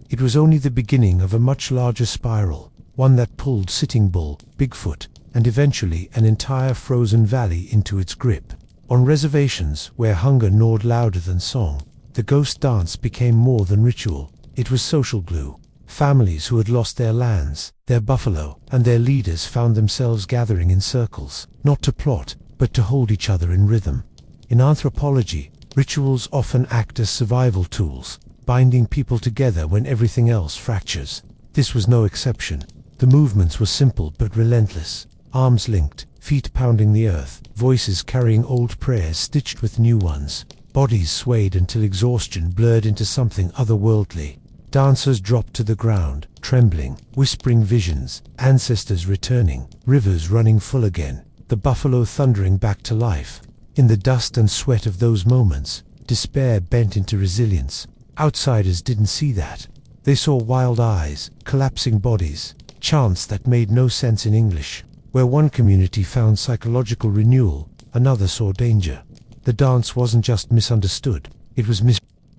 It was only the beginning of a much larger spiral, one that pulled Sitting Bull, Bigfoot, and eventually an entire frozen valley into its grip. On reservations, where hunger gnawed louder than song, the ghost dance became more than ritual. It was social glue. Families who had lost their lands, their buffalo, and their leaders found themselves gathering in circles, not to plot, but to hold each other in rhythm. In anthropology, rituals often act as survival tools, binding people together when everything else fractures. This was no exception. The movements were simple but relentless. Arms linked, feet pounding the earth, voices carrying old prayers stitched with new ones. Bodies swayed until exhaustion blurred into something otherworldly. Dancers dropped to the ground, trembling, whispering visions, ancestors returning, rivers running full again, the buffalo thundering back to life. In the dust and sweat of those moments, despair bent into resilience. Outsiders didn't see that. They saw wild eyes, collapsing bodies, chants that made no sense in English. Where one community found psychological renewal, another saw danger. The dance wasn't just misunderstood, it was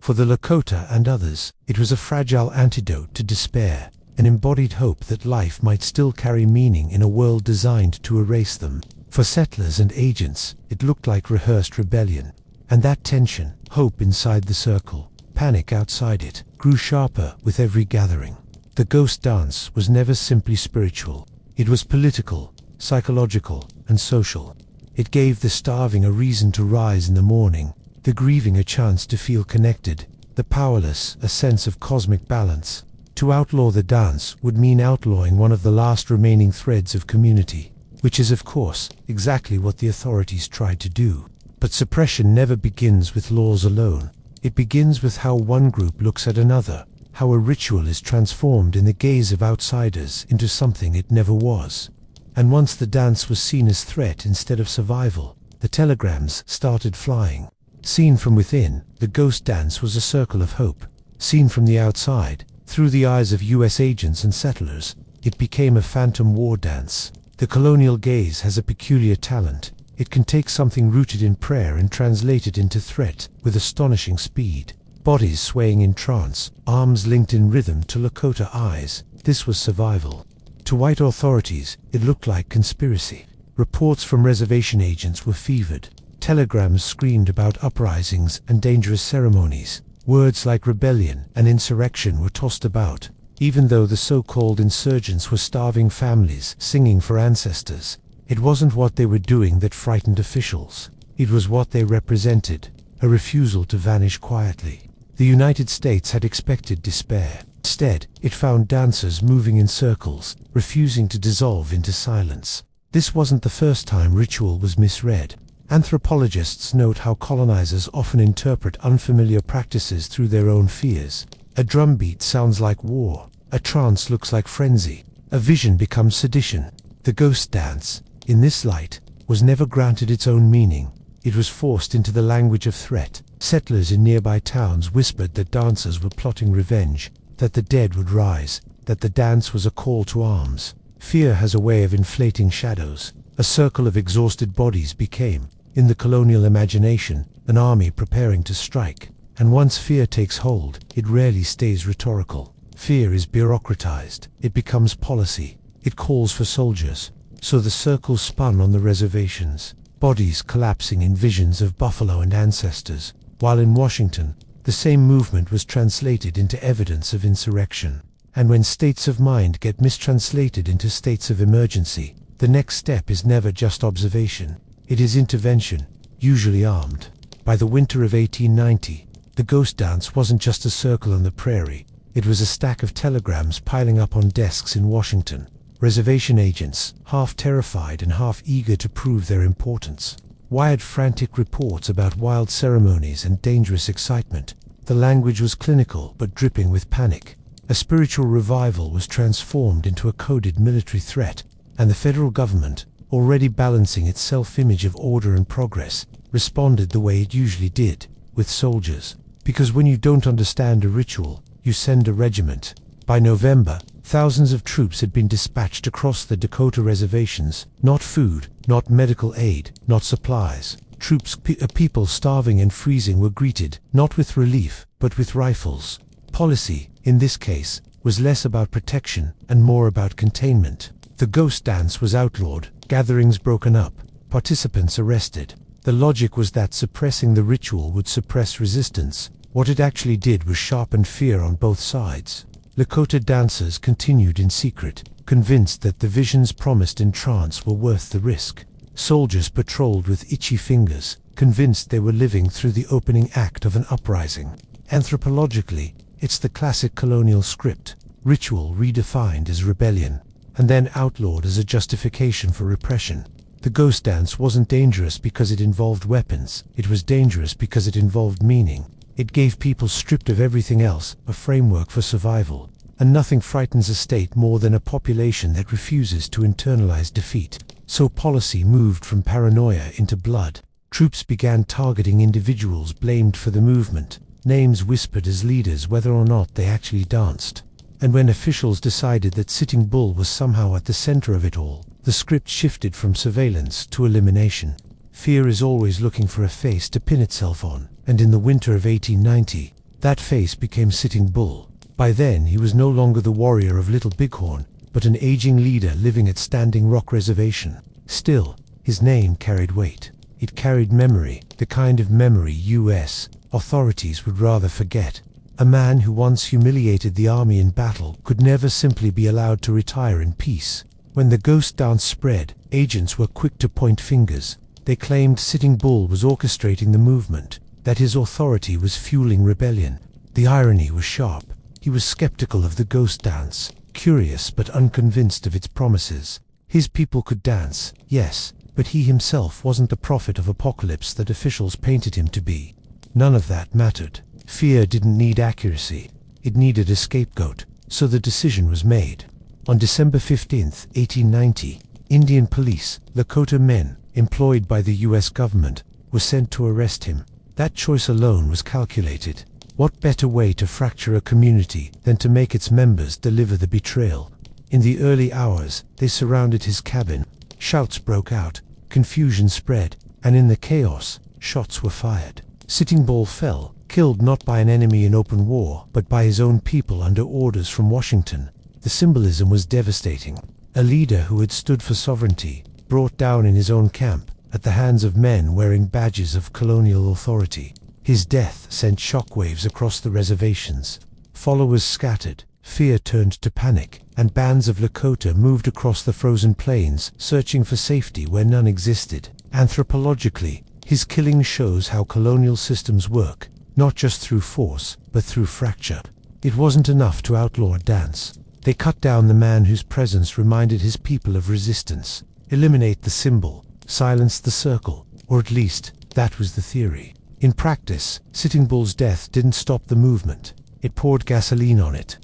For the Lakota and others, it was a fragile antidote to despair, an embodied hope that life might still carry meaning in a world designed to erase them. For settlers and agents, it looked like rehearsed rebellion. And that tension, hope inside the circle, panic outside it, grew sharper with every gathering. The ghost dance was never simply spiritual. It was political, psychological, and social. It gave the starving a reason to rise in the morning, the grieving a chance to feel connected, the powerless a sense of cosmic balance. To outlaw the dance would mean outlawing one of the last remaining threads of community, which is of course exactly what the authorities tried to do. But suppression never begins with laws alone. It begins with how one group looks at another, how a ritual is transformed in the gaze of outsiders into something it never was. And once the dance was seen as threat instead of survival, the telegrams started flying. Seen from within, the ghost dance was a circle of hope. Seen from the outside, through the eyes of US agents and settlers, it became a phantom war dance. The colonial gaze has a peculiar talent. It can take something rooted in prayer and translate it into threat with astonishing speed. Bodies swaying in trance, arms linked in rhythm to Lakota eyes. This was survival. To white authorities, it looked like conspiracy. Reports from reservation agents were fevered. Telegrams screamed about uprisings and dangerous ceremonies. Words like rebellion and insurrection were tossed about, even though the so-called insurgents were starving families singing for ancestors. It wasn't what they were doing that frightened officials. It was what they represented, a refusal to vanish quietly. The United States had expected despair. Instead, it found dancers moving in circles, refusing to dissolve into silence. This wasn't the first time ritual was misread. Anthropologists note how colonizers often interpret unfamiliar practices through their own fears. A drumbeat sounds like war. A trance looks like frenzy. A vision becomes sedition. The ghost dance, in this light, was never granted its own meaning. It was forced into the language of threat. Settlers in nearby towns whispered that dancers were plotting revenge, that the dead would rise, that the dance was a call to arms. Fear has a way of inflating shadows. A circle of exhausted bodies became, in the colonial imagination, an army preparing to strike. And once fear takes hold, it rarely stays rhetorical. Fear is bureaucratized. It becomes policy. It calls for soldiers. So the circle spun on the reservations, bodies collapsing in visions of buffalo and ancestors, while in Washington, the same movement was translated into evidence of insurrection. And when states of mind get mistranslated into states of emergency, the next step is never just observation. It is intervention, usually armed. By the winter of 1890, the ghost dance wasn't just a circle on the prairie. It was a stack of telegrams piling up on desks in Washington. Reservation agents, half terrified and half eager to prove their importance, wired frantic reports about wild ceremonies and dangerous excitement. The language was clinical but dripping with panic. A spiritual revival was transformed into a coded military threat, and the federal government, already balancing its self-image of order and progress, responded the way it usually did, with soldiers. Because when you don't understand a ritual, you send a regiment. By November, thousands of troops had been dispatched across the Dakota reservations. Not food, not medical aid, not supplies. Troops, people starving and freezing, were greeted, not with relief, but with rifles. Policy, in this case, was less about protection and more about containment. The ghost dance was outlawed, gatherings broken up, participants arrested. The logic was that suppressing the ritual would suppress resistance. What it actually did was sharpen fear on both sides. Lakota dancers continued in secret, convinced that the visions promised in trance were worth the risk. Soldiers patrolled with itchy fingers, convinced they were living through the opening act of an uprising. Anthropologically, it's the classic colonial script: ritual redefined as rebellion, and then outlawed as a justification for repression. The ghost dance wasn't dangerous because it involved weapons. It was dangerous because it involved meaning. It gave people stripped of everything else a framework for survival. And nothing frightens a state more than a population that refuses to internalize defeat. So policy moved from paranoia into blood. Troops began targeting individuals blamed for the movement, names whispered as leaders whether or not they actually danced. And when officials decided that Sitting Bull was somehow at the center of it all, the script shifted from surveillance to elimination. Fear is always looking for a face to pin itself on, and in the winter of 1890, that face became Sitting Bull. By then, he was no longer the warrior of Little Bighorn, but an aging leader living at Standing Rock Reservation. Still, his name carried weight. It carried memory, the kind of memory U.S. authorities would rather forget. A man who once humiliated the army in battle could never simply be allowed to retire in peace. When the ghost dance spread, agents were quick to point fingers. They claimed Sitting Bull was orchestrating the movement, that his authority was fueling rebellion. The irony was sharp. He was skeptical of the ghost dance, curious but unconvinced of its promises. His people could dance, yes, but he himself wasn't the prophet of apocalypse that officials painted him to be. None of that mattered. Fear didn't need accuracy. It needed a scapegoat, so the decision was made. On December 15, 1890, Indian police, Lakota men, employed by the U.S. government, were sent to arrest him. That choice alone was calculated. What better way to fracture a community than to make its members deliver the betrayal? In the early hours, they surrounded his cabin. Shouts broke out, confusion spread, and in the chaos, shots were fired. Sitting Bull fell, killed not by an enemy in open war, but by his own people under orders from Washington. The symbolism was devastating. A leader who had stood for sovereignty, brought down in his own camp, at the hands of men wearing badges of colonial authority. His death sent shockwaves across the reservations. Followers scattered, fear turned to panic, and bands of Lakota moved across the frozen plains, searching for safety where none existed. Anthropologically, his killing shows how colonial systems work, not just through force, but through fracture. It wasn't enough to outlaw a dance. They cut down the man whose presence reminded his people of resistance. Eliminate the symbol, silence the circle, or at least, that was the theory. In practice, Sitting Bull's death didn't stop the movement. It poured gasoline on it.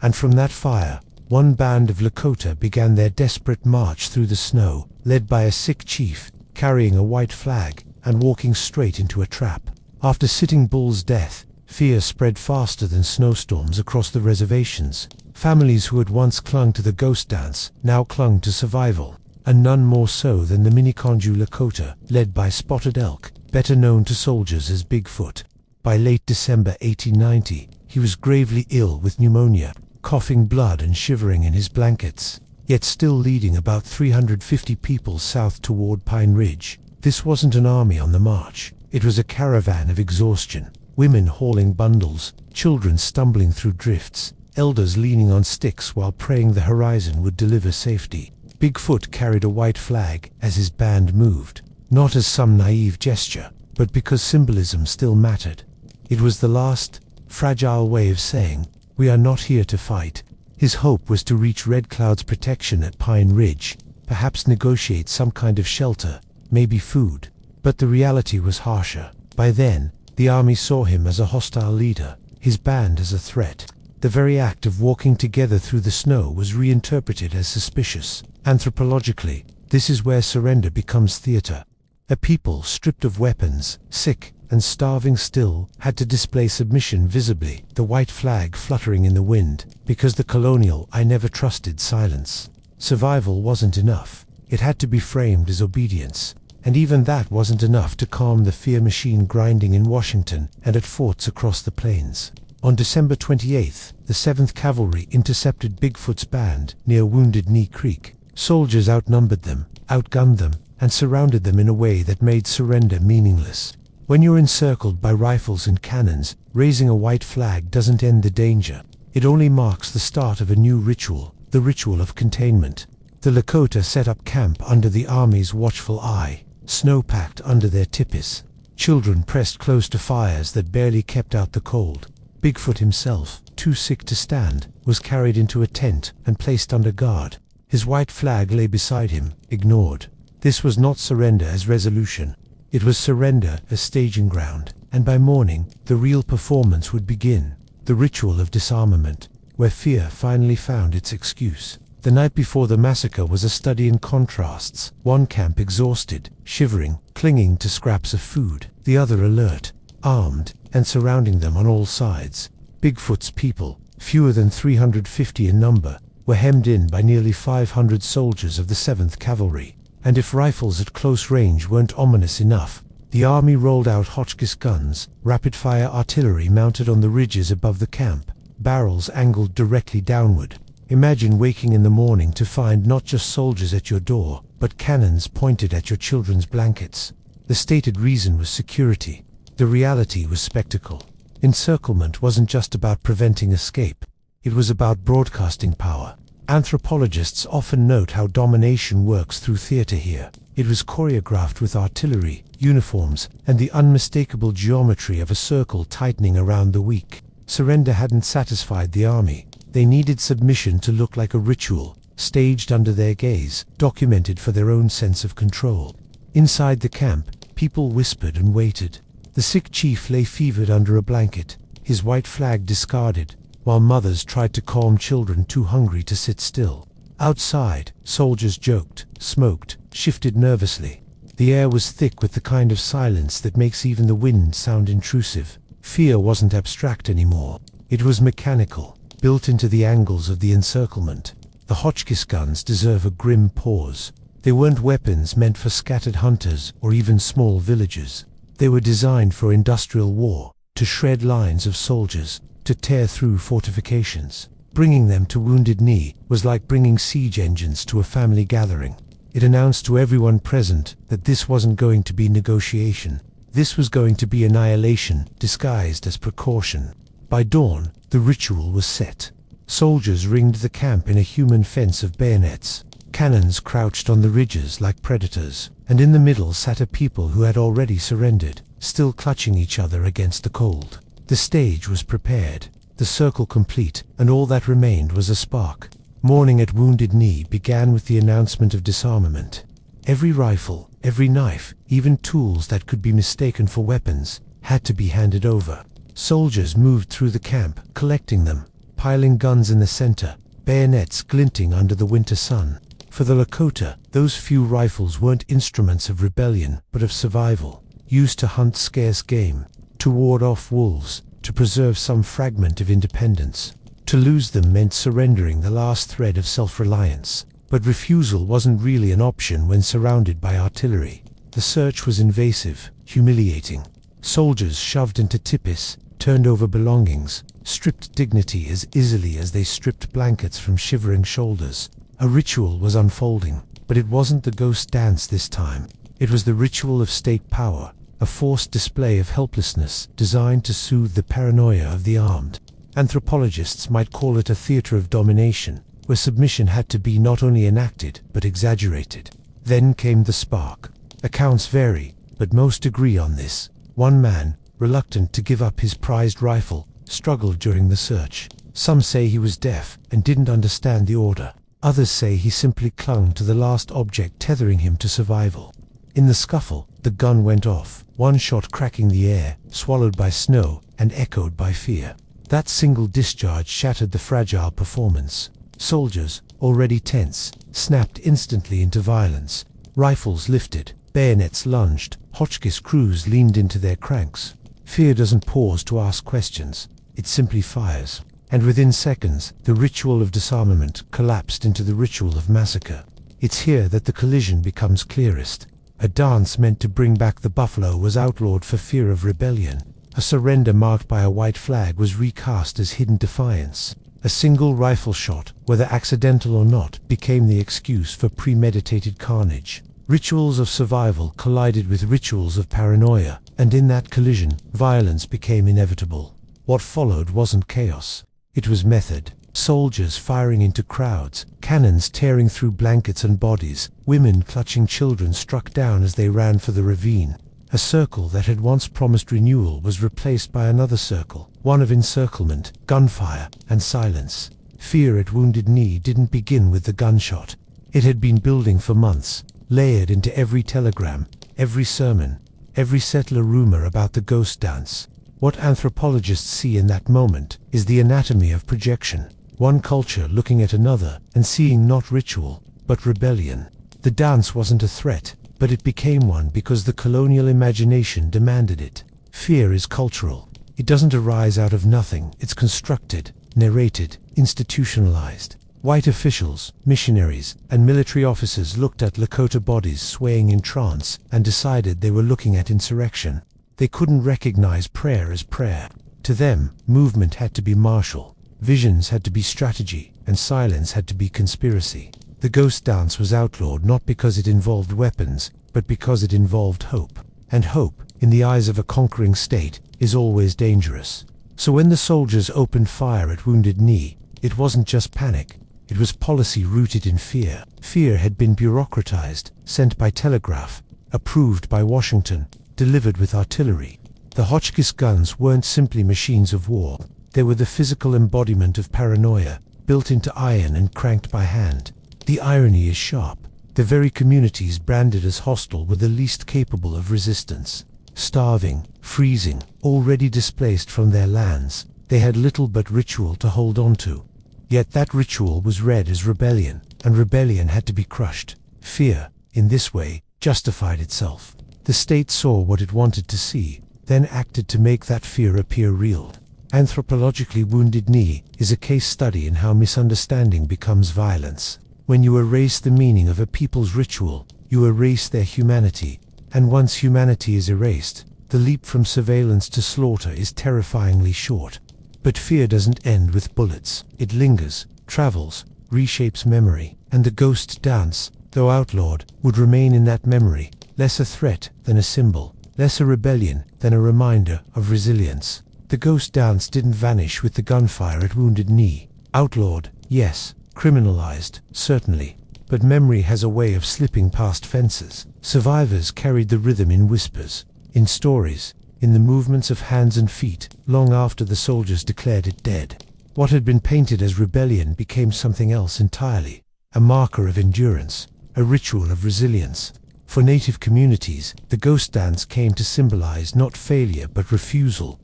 And from that fire, one band of Lakota began their desperate march through the snow, led by a sick chief, carrying a white flag, and walking straight into a trap. After Sitting Bull's death, fear spread faster than snowstorms across the reservations. Families who had once clung to the ghost dance now clung to survival, and none more so than the Miniconjou Lakota, led by Spotted Elk, better known to soldiers as Bigfoot. By late December 1890, he was gravely ill with pneumonia, coughing blood and shivering in his blankets, yet still leading about 350 people south toward Pine Ridge. This wasn't an army on the march. It was a caravan of exhaustion. Women hauling bundles, children stumbling through drifts, elders leaning on sticks while praying the horizon would deliver safety. Bigfoot carried a white flag as his band moved, not as some naive gesture, but because symbolism still mattered. It was the last, fragile way of saying, "We are not here to fight." His hope was to reach Red Cloud's protection at Pine Ridge, perhaps negotiate some kind of shelter, maybe food. But the reality was harsher. By then, the army saw him as a hostile leader, his band as a threat. The very act of walking together through the snow was reinterpreted as suspicious. Anthropologically, this is where surrender becomes theater. A people stripped of weapons, sick and starving still, had to display submission visibly, the white flag fluttering in the wind, because the colonial "I never trusted" silence. Survival wasn't enough. It had to be framed as obedience. And even that wasn't enough to calm the fear machine grinding in Washington and at forts across the plains. On December 28th, the 7th Cavalry intercepted Bigfoot's band near Wounded Knee Creek. Soldiers outnumbered them, outgunned them, and surrounded them in a way that made surrender meaningless. When you're encircled by rifles and cannons, raising a white flag doesn't end the danger. It only marks the start of a new ritual, the ritual of containment. The Lakota set up camp under the army's watchful eye, snow-packed under their tipis. Children pressed close to fires that barely kept out the cold. Bigfoot himself, too sick to stand, was carried into a tent and placed under guard. His white flag lay beside him, ignored. This was not surrender as resolution. It was surrender as staging ground, and by morning, the real performance would begin, the ritual of disarmament, where fear finally found its excuse. The night before the massacre was a study in contrasts, one camp exhausted, shivering, clinging to scraps of food, the other alert, armed, and surrounding them on all sides. Bigfoot's people, fewer than 350 in number, were hemmed in by nearly 500 soldiers of the 7th Cavalry. And if rifles at close range weren't ominous enough, the army rolled out Hotchkiss guns, rapid-fire artillery mounted on the ridges above the camp, barrels angled directly downward. Imagine waking in the morning to find not just soldiers at your door, but cannons pointed at your children's blankets. The stated reason was security. The reality was spectacle. Encirclement wasn't just about preventing escape. It was about broadcasting power. Anthropologists often note how domination works through theater here. It was choreographed with artillery, uniforms, and the unmistakable geometry of a circle tightening around the weak. Surrender hadn't satisfied the army. They needed submission to look like a ritual, staged under their gaze, documented for their own sense of control. Inside the camp, people whispered and waited. The sick chief lay fevered under a blanket, his white flag discarded, while mothers tried to calm children too hungry to sit still. Outside, soldiers joked, smoked, shifted nervously. The air was thick with the kind of silence that makes even the wind sound intrusive. Fear wasn't abstract anymore. It was mechanical, built into the angles of the encirclement. The Hotchkiss guns deserve a grim pause. They weren't weapons meant for scattered hunters or even small villages. They were designed for industrial war, to shred lines of soldiers, to tear through fortifications. Bringing them to Wounded Knee was like bringing siege engines to a family gathering. It announced to everyone present that this wasn't going to be negotiation. This was going to be annihilation, disguised as precaution. By dawn, the ritual was set. Soldiers ringed the camp in a human fence of bayonets. Cannons crouched on the ridges like predators, and in the middle sat a people who had already surrendered, still clutching each other against the cold. The stage was prepared, the circle complete, and all that remained was a spark. Morning at Wounded Knee began with the announcement of disarmament. Every rifle, every knife, even tools that could be mistaken for weapons, had to be handed over. Soldiers moved through the camp, collecting them, piling guns in the center, bayonets glinting under the winter sun. For the Lakota, those few rifles weren't instruments of rebellion, but of survival, used to hunt scarce game, to ward off wolves, to preserve some fragment of independence. To lose them meant surrendering the last thread of self-reliance. But refusal wasn't really an option when surrounded by artillery. The search was invasive, humiliating. Soldiers shoved into tipis, turned over belongings, stripped dignity as easily as they stripped blankets from shivering shoulders. A ritual was unfolding, but it wasn't the ghost dance this time. It was the ritual of state power, a forced display of helplessness designed to soothe the paranoia of the armed. Anthropologists might call it a theater of domination, where submission had to be not only enacted, but exaggerated. Then came the spark. Accounts vary, but most agree on this. One man, reluctant to give up his prized rifle, struggled during the search. Some say he was deaf and didn't understand the order. Others say he simply clung to the last object tethering him to survival. In the scuffle, the gun went off, one shot cracking the air, swallowed by snow and echoed by fear. That single discharge shattered the fragile performance. Soldiers, already tense, snapped instantly into violence. Rifles lifted, bayonets lunged, Hotchkiss crews leaned into their cranks. Fear doesn't pause to ask questions, it simply fires. And within seconds, the ritual of disarmament collapsed into the ritual of massacre. It's here that the collision becomes clearest. A dance meant to bring back the buffalo was outlawed for fear of rebellion. A surrender marked by a white flag was recast as hidden defiance. A single rifle shot, whether accidental or not, became the excuse for premeditated carnage. Rituals of survival collided with rituals of paranoia, and in that collision, violence became inevitable. What followed wasn't chaos. It was method. Soldiers firing into crowds, cannons tearing through blankets and bodies, women clutching children struck down as they ran for the ravine. A circle that had once promised renewal was replaced by another circle, one of encirclement, gunfire, and silence. Fear at Wounded Knee didn't begin with the gunshot. It had been building for months, layered into every telegram, every sermon, every settler rumor about the ghost dance. What anthropologists see in that moment is the anatomy of projection. One culture looking at another and seeing not ritual, but rebellion. The dance wasn't a threat, but it became one because the colonial imagination demanded it. Fear is cultural. It doesn't arise out of nothing. It's constructed, narrated, institutionalized. White officials, missionaries, and military officers looked at Lakota bodies swaying in trance and decided they were looking at insurrection. They couldn't recognize prayer as prayer. To them, movement had to be martial, visions had to be strategy, and silence had to be conspiracy. The ghost dance was outlawed not because it involved weapons, but because it involved hope. And hope, in the eyes of a conquering state, is always dangerous. So when the soldiers opened fire at Wounded Knee, it wasn't just panic. It was policy rooted in fear. Fear had been bureaucratized, sent by telegraph, approved by Washington, delivered with artillery. The Hotchkiss guns weren't simply machines of war. They were the physical embodiment of paranoia, built into iron and cranked by hand. The irony is sharp. The very communities branded as hostile were the least capable of resistance. Starving, freezing, already displaced from their lands, they had little but ritual to hold on to. Yet that ritual was read as rebellion, and rebellion had to be crushed. Fear, in this way, justified itself. The state saw what it wanted to see, then acted to make that fear appear real. Anthropologically, Wounded Knee is a case study in how misunderstanding becomes violence. When you erase the meaning of a people's ritual, you erase their humanity. And once humanity is erased, the leap from surveillance to slaughter is terrifyingly short. But fear doesn't end with bullets. It lingers, travels, reshapes memory, and the ghost dance, though outlawed, would remain in that memory, less a threat than a symbol, less a rebellion than a reminder of resilience. The ghost dance didn't vanish with the gunfire at Wounded Knee. Outlawed, yes. Criminalized, certainly. But memory has a way of slipping past fences. Survivors carried the rhythm in whispers, in stories, in the movements of hands and feet, long after the soldiers declared it dead. What had been painted as rebellion became something else entirely, a marker of endurance, a ritual of resilience. For native communities, the ghost dance came to symbolize not failure but refusal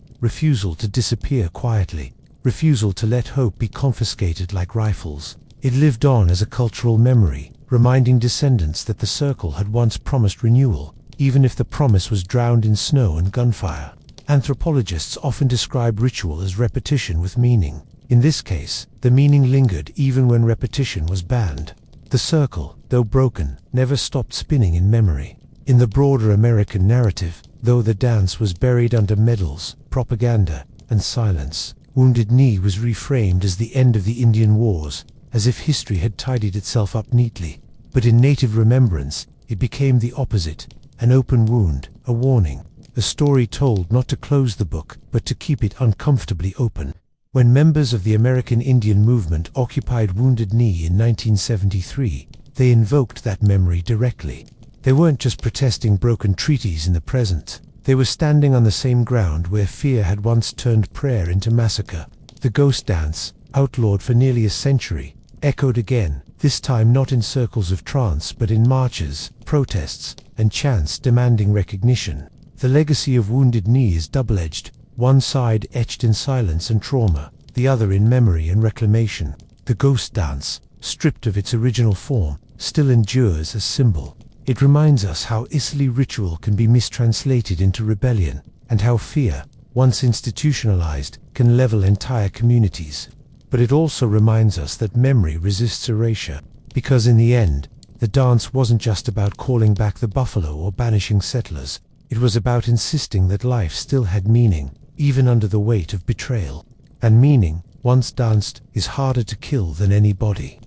to disappear quietly, refusal to let hope be confiscated like rifles. It lived on as a cultural memory, reminding descendants that the circle had once promised renewal, even if the promise was drowned in snow and gunfire. Anthropologists often describe ritual as repetition with meaning. In this case, the meaning lingered even when repetition was banned. The circle, though broken, never stopped spinning in memory. In the broader American narrative, though the dance was buried under medals, propaganda, and silence, Wounded Knee was reframed as the end of the Indian Wars, as if history had tidied itself up neatly. But in native remembrance, it became the opposite, an open wound, a warning, a story told not to close the book, but to keep it uncomfortably open. When members of the American Indian movement occupied Wounded Knee in 1973, they invoked that memory directly. They weren't just protesting broken treaties in the present. They were standing on the same ground where fear had once turned prayer into massacre. The ghost dance, outlawed for nearly a century, echoed again, this time not in circles of trance but in marches, protests, and chants demanding recognition. The legacy of Wounded Knee is double-edged, one side etched in silence and trauma, the other in memory and reclamation. The ghost dance, stripped of its original form, still endures as symbol. It reminds us how easily ritual can be mistranslated into rebellion, and how fear, once institutionalized, can level entire communities. But it also reminds us that memory resists erasure, because in the end, the dance wasn't just about calling back the buffalo or banishing settlers. It was about insisting that life still had meaning, even under the weight of betrayal. And meaning, once danced, is harder to kill than any body.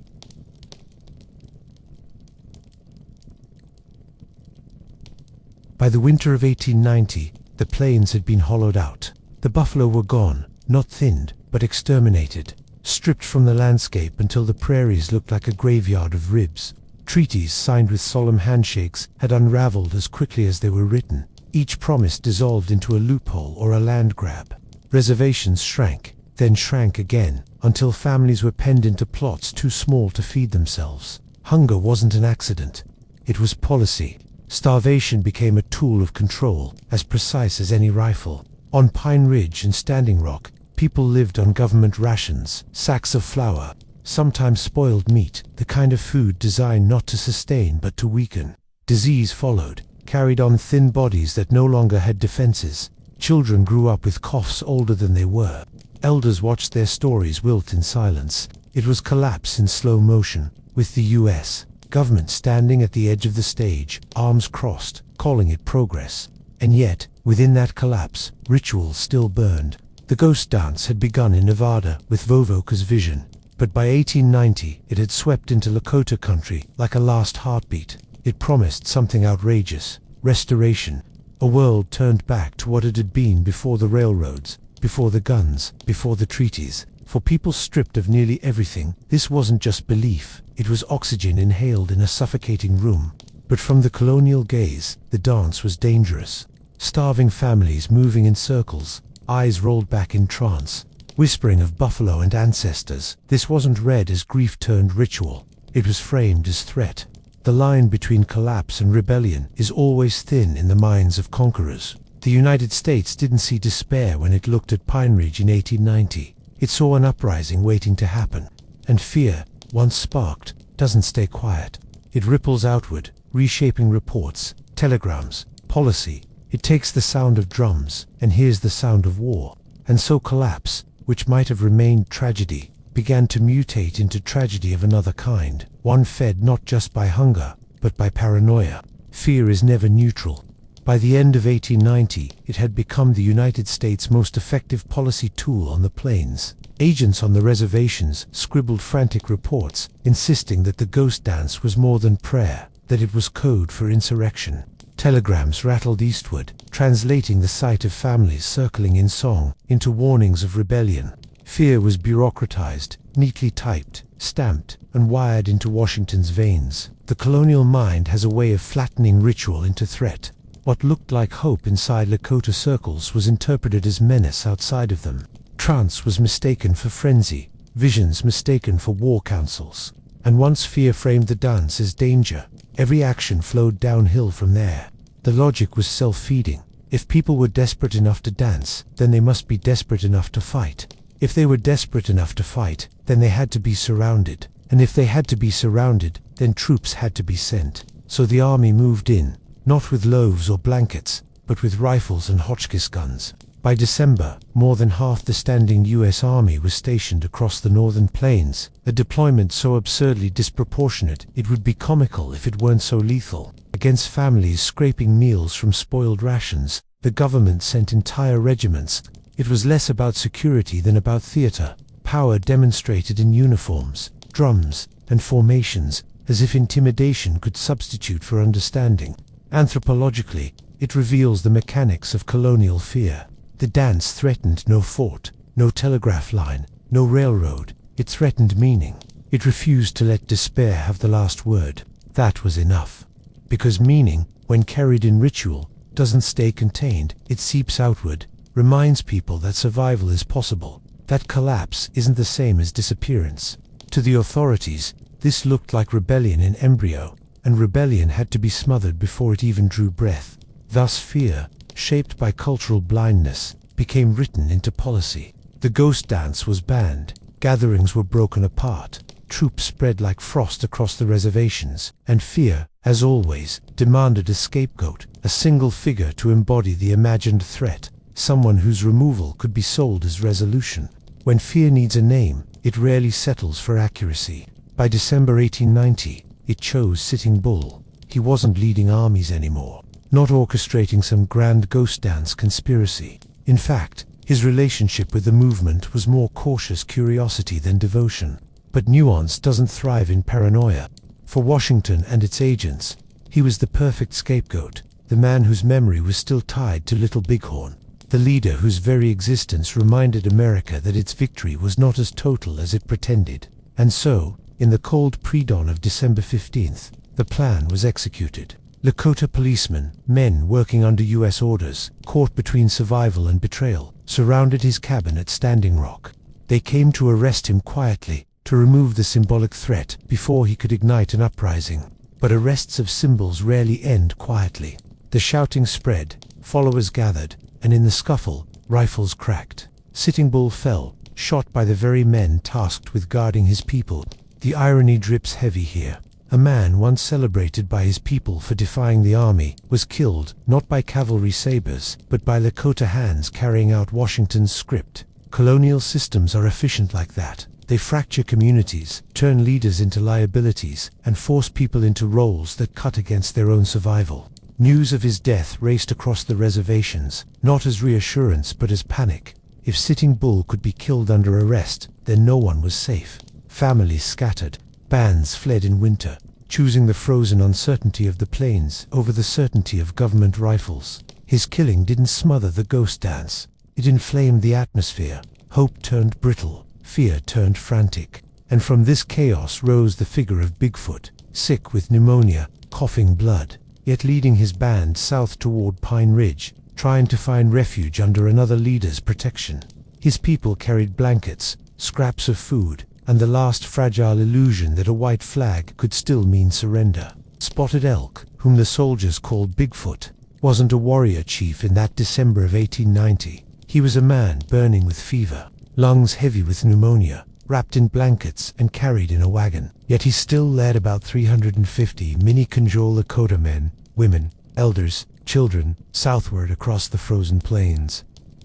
By the winter of 1890, the plains had been hollowed out. The buffalo were gone, not thinned, but exterminated, stripped from the landscape until the prairies looked like a graveyard of ribs. Treaties signed with solemn handshakes had unraveled as quickly as they were written. Each promise dissolved into a loophole or a land grab. Reservations shrank, then shrank again, until families were penned into plots too small to feed themselves. Hunger wasn't an accident. It was policy. Starvation became a tool of control, as precise as any rifle. On Pine Ridge and Standing Rock, people lived on government rations, sacks of flour, sometimes spoiled meat, the kind of food designed not to sustain but to weaken. Disease followed, carried on thin bodies that no longer had defenses. Children grew up with coughs older than they were. Elders watched their stories wilt in silence. It was collapse in slow motion, with the U.S. government standing at the edge of the stage, arms crossed, calling it progress. And yet, within that collapse, ritual still burned. The ghost dance had begun in Nevada with Vovoka's vision, but by 1890 it had swept into Lakota country like a last heartbeat. It promised something outrageous: restoration, a world turned back to what it had been before the railroads, before the guns, before the treaties. For people stripped of nearly everything, this wasn't just belief, it was oxygen inhaled in a suffocating room. But from the colonial gaze, the dance was dangerous. Starving families moving in circles, eyes rolled back in trance, whispering of buffalo and ancestors. This wasn't read as grief-turned ritual, it was framed as threat. The line between collapse and rebellion is always thin in the minds of conquerors. The United States didn't see despair when it looked at Pine Ridge in 1890. It saw an uprising waiting to happen. And fear, once sparked, doesn't stay quiet. It ripples outward, reshaping reports, telegrams, policy. It takes the sound of drums and hears the sound of war. And so collapse, which might have remained tragedy, began to mutate into tragedy of another kind, one fed not just by hunger, but by paranoia. Fear is never neutral. By the end of 1890, it had become the United States' most effective policy tool on the plains. Agents on the reservations scribbled frantic reports, insisting that the ghost dance was more than prayer, that it was code for insurrection. Telegrams rattled eastward, translating the sight of families circling in song into warnings of rebellion. Fear was bureaucratized, neatly typed, stamped, and wired into Washington's veins. The colonial mind has a way of flattening ritual into threat. What looked like hope inside Lakota circles was interpreted as menace outside of them. Trance was mistaken for frenzy, visions mistaken for war councils. And once fear framed the dance as danger, every action flowed downhill from there. The logic was self-feeding. If people were desperate enough to dance, then they must be desperate enough to fight. If they were desperate enough to fight, then they had to be surrounded. And if they had to be surrounded, then troops had to be sent. So the army moved in, not with loaves or blankets, but with rifles and Hotchkiss guns. By December, more than half the standing U.S. Army was stationed across the northern plains, a deployment so absurdly disproportionate it would be comical if it weren't so lethal. Against families scraping meals from spoiled rations, the government sent entire regiments. It was less about security than about theater, power demonstrated in uniforms, drums, and formations, as if intimidation could substitute for understanding. Anthropologically, it reveals the mechanics of colonial fear. The dance threatened no fort. no telegraph line, no railroad. It threatened meaning. It refused to let despair have the last word. That was enough. Because meaning, when carried in ritual, doesn't stay contained, it seeps outward, reminds people that survival is possible, that collapse isn't the same as disappearance. To the authorities, this looked like rebellion in embryo, and rebellion had to be smothered before it even drew breath. Thus fear, shaped by cultural blindness, became written into policy. The ghost dance was banned, gatherings were broken apart, troops spread like frost across the reservations, and fear, as always, demanded a scapegoat, a single figure to embody the imagined threat, someone whose removal could be sold as resolution. When fear needs a name, it rarely settles for accuracy. By December 1890, it chose Sitting Bull. He wasn't leading armies anymore, not orchestrating some grand ghost dance conspiracy. In fact, his relationship with the movement was more cautious curiosity than devotion. But nuance doesn't thrive in paranoia. For Washington and its agents, he was the perfect scapegoat, the man whose memory was still tied to Little Bighorn, the leader whose very existence reminded America that its victory was not as total as it pretended. And so, in the cold pre-dawn of December 15th, the plan was executed. Lakota policemen, men working under U.S. orders, caught between survival and betrayal, surrounded his cabin at Standing Rock. They came to arrest him quietly, to remove the symbolic threat before he could ignite an uprising. But arrests of symbols rarely end quietly. The shouting spread, followers gathered, and in the scuffle, rifles cracked. Sitting Bull fell, shot by the very men tasked with guarding his people. The irony drips heavy here. A man once celebrated by his people for defying the army was killed not by cavalry sabers, but by Lakota hands carrying out Washington's script. Colonial systems are efficient like that. They fracture communities, turn leaders into liabilities, and force people into roles that cut against their own survival. News of his death raced across the reservations, not as reassurance but as panic. If Sitting Bull could be killed under arrest, then no one was safe. Families scattered. Bands fled in winter, choosing the frozen uncertainty of the plains over the certainty of government rifles. His killing didn't smother the ghost dance. It inflamed the atmosphere. Hope turned brittle, fear turned frantic. And from this chaos rose the figure of Bigfoot, sick with pneumonia, coughing blood, yet leading his band south toward Pine Ridge, trying to find refuge under another leader's protection. His people carried blankets, scraps of food, and the last fragile illusion that a white flag could still mean surrender. Spotted Elk, whom the soldiers called Bigfoot, wasn't a warrior chief in that December of 1890. He was a man burning with fever, lungs heavy with pneumonia, wrapped in blankets and carried in a wagon. Yet he still led about 350 mini-Conjole Lakota men, women, elders, children, southward across the frozen plains.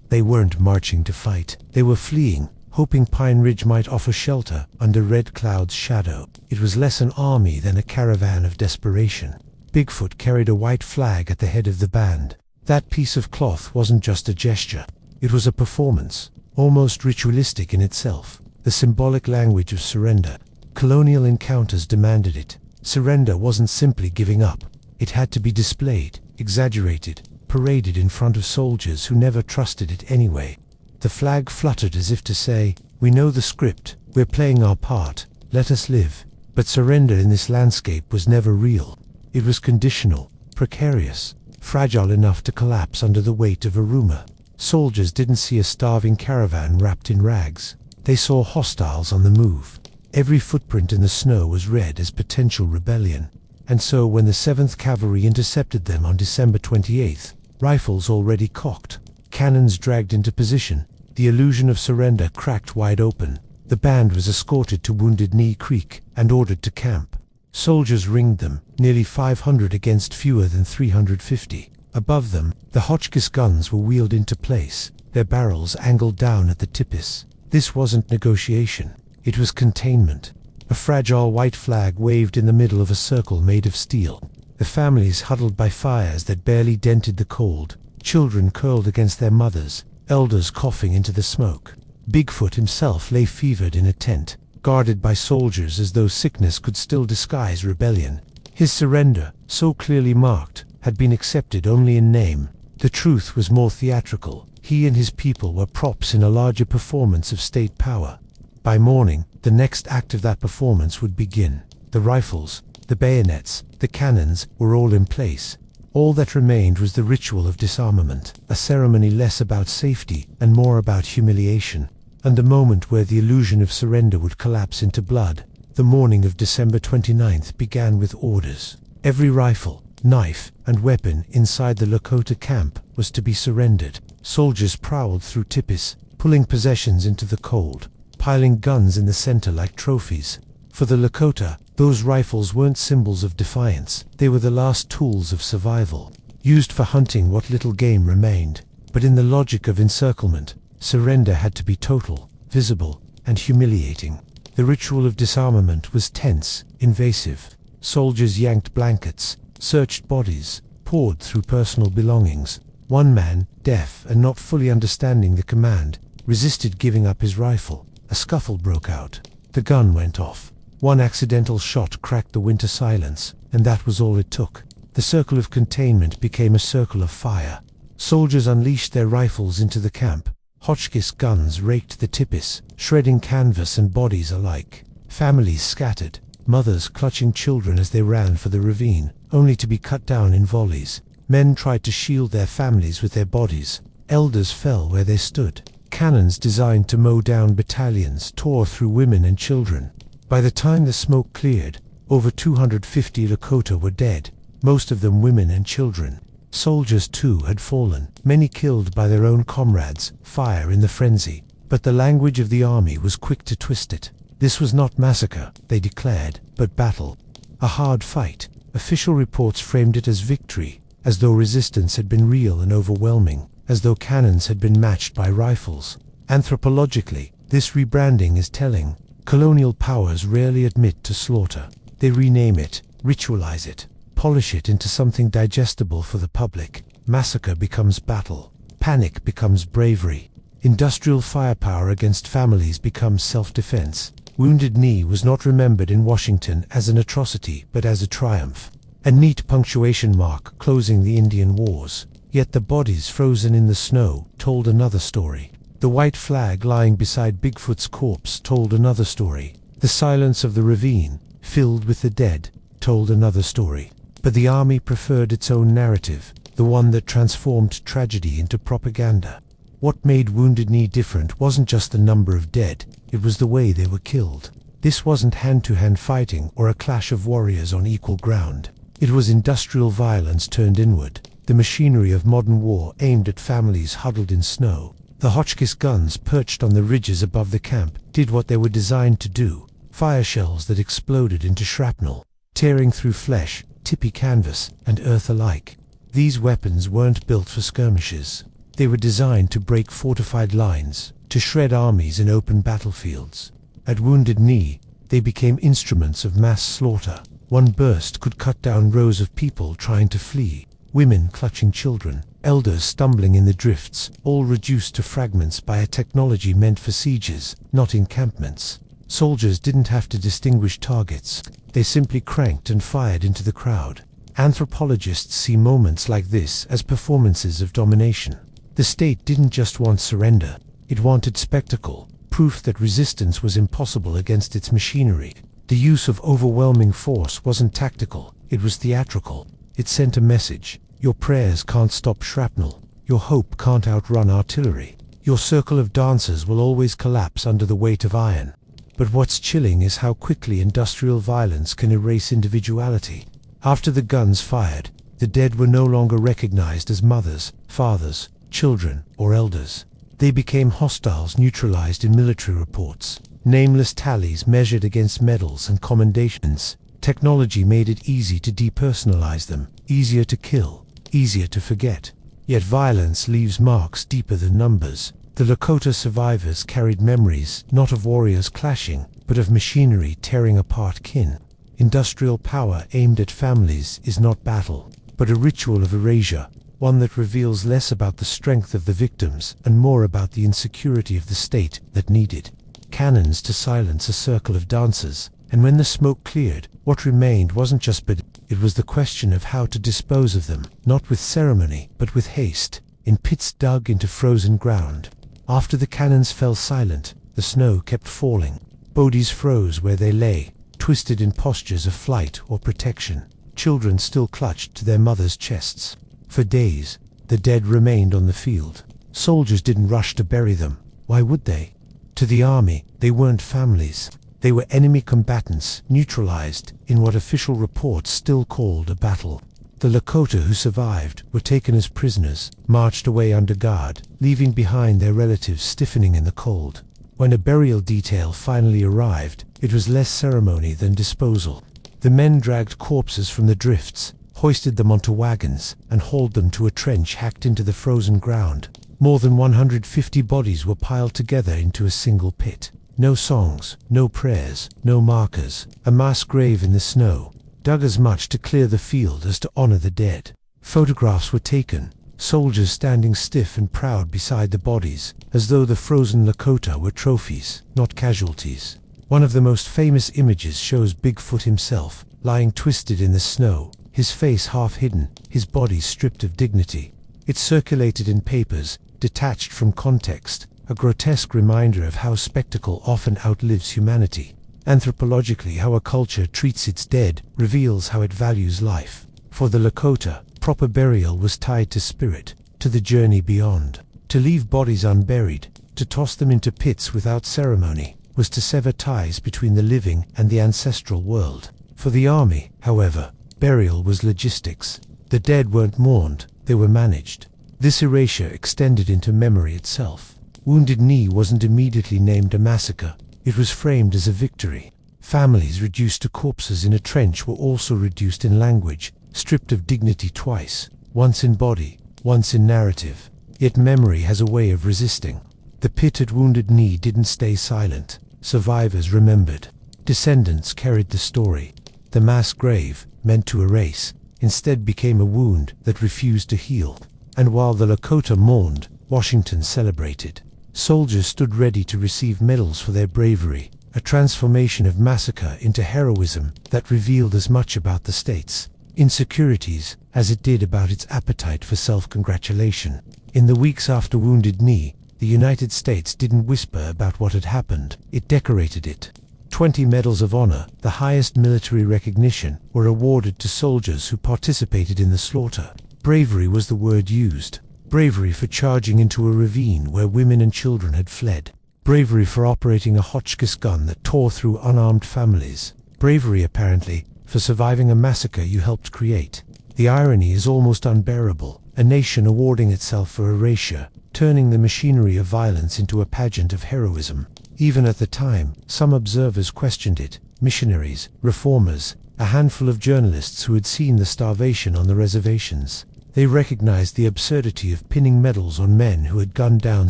They weren't marching to fight. They were fleeing, hoping Pine Ridge might offer shelter under Red Cloud's shadow. It was less an army than a caravan of desperation. Bigfoot carried a white flag at the head of the band. That piece of cloth wasn't just a gesture. It was a performance, almost ritualistic in itself, the symbolic language of surrender. Colonial encounters demanded it. Surrender wasn't simply giving up. It had to be displayed, exaggerated, paraded in front of soldiers who never trusted it anyway. The flag fluttered as if to say, "We know the script, we're playing our part, let us live." But surrender in this landscape was never real. It was conditional, precarious, fragile enough to collapse under the weight of a rumor. Soldiers didn't see a starving caravan wrapped in rags. They saw hostiles on the move. Every footprint in the snow was read as potential rebellion. And so when the 7th Cavalry intercepted them on December 28th, rifles already cocked, cannons dragged into position, the illusion of surrender cracked wide open. The band was escorted to Wounded Knee Creek and ordered to camp. Soldiers ringed them, nearly 500 against fewer than 350. Above them, the Hotchkiss guns were wheeled into place, their barrels angled down at the tippis. This wasn't negotiation. It was containment. A fragile white flag waved in the middle of a circle made of steel. The families huddled by fires that barely dented the cold, children curled against their mothers, elders coughing into the smoke. Bigfoot himself lay fevered in a tent, guarded by soldiers as though sickness could still disguise rebellion. His surrender, so clearly marked, had been accepted only in name. The truth was more theatrical. He and his people were props in a larger performance of state power. By morning, the next act of that performance would begin. The rifles, the bayonets, the cannons were all in place. All that remained was the ritual of disarmament, a ceremony less about safety and more about humiliation, and the moment where the illusion of surrender would collapse into blood. The morning of December 29th began with orders. Every rifle, knife, and weapon inside the Lakota camp was to be surrendered. Soldiers prowled through tipis, pulling possessions into the cold, piling guns in the center like trophies. For the Lakota, those rifles weren't symbols of defiance, they were the last tools of survival, used for hunting what little game remained. But in the logic of encirclement, surrender had to be total, visible, and humiliating. The ritual of disarmament was tense, invasive. Soldiers yanked blankets, searched bodies, pored through personal belongings. One man, deaf and not fully understanding the command, resisted giving up his rifle. A scuffle broke out. The gun went off. One accidental shot cracked the winter silence, and that was all it took. The circle of containment became a circle of fire. Soldiers unleashed their rifles into the camp. Hotchkiss guns raked the tipis, shredding canvas and bodies alike. Families scattered, mothers clutching children as they ran for the ravine, only to be cut down in volleys. Men tried to shield their families with their bodies. Elders fell where they stood. Cannons designed to mow down battalions tore through women and children. By the time the smoke cleared, over 250 Lakota were dead, most of them women and children. Soldiers too had fallen, many killed by their own comrades, fire in the frenzy. But the language of the army was quick to twist it. This was not massacre, they declared, but battle. A hard fight. Official reports framed it as victory, as though resistance had been real and overwhelming, as though cannons had been matched by rifles. Anthropologically, this rebranding is telling. Colonial powers rarely admit to slaughter. They rename it, ritualize it, polish it into something digestible for the public. Massacre becomes battle. Panic becomes bravery. Industrial firepower against families becomes self-defense. Wounded Knee was not remembered in Washington as an atrocity, but as a triumph. A neat punctuation mark closing the Indian Wars. Yet the bodies frozen in the snow told another story. The white flag lying beside Bigfoot's corpse told another story. The silence of the ravine, filled with the dead, told another story. But the army preferred its own narrative, the one that transformed tragedy into propaganda. What made Wounded Knee different wasn't just the number of dead, it was the way they were killed. This wasn't hand-to-hand fighting or a clash of warriors on equal ground. It was industrial violence turned inward, the machinery of modern war aimed at families huddled in snow. The Hotchkiss guns perched on the ridges above the camp did what they were designed to do. Fire shells that exploded into shrapnel, tearing through flesh, tippy canvas, and earth alike. These weapons weren't built for skirmishes. They were designed to break fortified lines, to shred armies in open battlefields. At Wounded Knee, they became instruments of mass slaughter. One burst could cut down rows of people trying to flee. Women clutching children, elders stumbling in the drifts, all reduced to fragments by a technology meant for sieges, not encampments. Soldiers didn't have to distinguish targets. They simply cranked and fired into the crowd. Anthropologists see moments like this as performances of domination. The state didn't just want surrender, it wanted spectacle, proof that resistance was impossible against its machinery. The use of overwhelming force wasn't tactical, it was theatrical. It sent a message. Your prayers can't stop shrapnel. Your hope can't outrun artillery. Your circle of dancers will always collapse under the weight of iron. But what's chilling is how quickly industrial violence can erase individuality. After the guns fired, the dead were no longer recognized as mothers, fathers, children, or elders. They became hostiles neutralized in military reports. Nameless tallies measured against medals and commendations. Technology made it easy to depersonalize them, easier to kill, easier to forget. Yet violence leaves marks deeper than numbers. The Lakota survivors carried memories, not of warriors clashing, but of machinery tearing apart kin. Industrial power aimed at families is not battle, but a ritual of erasure, one that reveals less about the strength of the victims and more about the insecurity of the state that needed cannons to silence a circle of dancers. And when the smoke cleared, what remained wasn't just it was the question of how to dispose of them, not with ceremony, but with haste. in pits dug into frozen ground. After the cannons fell silent, the snow kept falling. Bodies froze where they lay, twisted in postures of flight or protection. Children still clutched to their mothers' chests. For days, the dead remained on the field. Soldiers didn't rush to bury them. Why would they? To the army, they weren't families. They were enemy combatants, neutralized in what official reports still called a battle. The Lakota who survived were taken as prisoners, marched away under guard, leaving behind their relatives stiffening in the cold. When a burial detail finally arrived, it was less ceremony than disposal. The men dragged corpses from the drifts, hoisted them onto wagons, and hauled them to a trench hacked into the frozen ground. More than 150 bodies were piled together into a single pit. No songs, no prayers, no markers. A mass grave in the snow, dug as much to clear the field as to honor the dead. Photographs were taken, soldiers standing stiff and proud beside the bodies, as though the frozen Lakota were trophies, not casualties. One of the most famous images shows Bigfoot himself, lying twisted in the snow, his face half hidden, his body stripped of dignity. It circulated in papers, detached from context, a grotesque reminder of how spectacle often outlives humanity. Anthropologically, how a culture treats its dead reveals how it values life. For the Lakota, proper burial was tied to spirit, to the journey beyond. To leave bodies unburied, to toss them into pits without ceremony, was to sever ties between the living and the ancestral world. For the army, however, burial was logistics. The dead weren't mourned, they were managed. This erasure extended into memory itself. Wounded Knee wasn't immediately named a massacre. It was framed as a victory. Families reduced to corpses in a trench were also reduced in language, stripped of dignity twice, once in body, once in narrative. Yet memory has a way of resisting. The pit at Wounded Knee didn't stay silent. Survivors remembered. Descendants carried the story. The mass grave, meant to erase, instead became a wound that refused to heal. And while the Lakota mourned, Washington celebrated. Soldiers stood ready to receive medals for their bravery, a transformation of massacre into heroism that revealed as much about the state's insecurities as it did about its appetite for self-congratulation. In the weeks after Wounded Knee, the United States didn't whisper about what had happened, it decorated it. 20 Medals of Honor, the highest military recognition, were awarded to soldiers who participated in the slaughter. Bravery was the word used. Bravery for charging into a ravine where women and children had fled. Bravery for operating a Hotchkiss gun that tore through unarmed families. Bravery, apparently, for surviving a massacre you helped create. The irony is almost unbearable. A nation awarding itself for erasure, turning the machinery of violence into a pageant of heroism. Even at the time, some observers questioned it. Missionaries, reformers, a handful of journalists who had seen the starvation on the reservations. They recognized the absurdity of pinning medals on men who had gunned down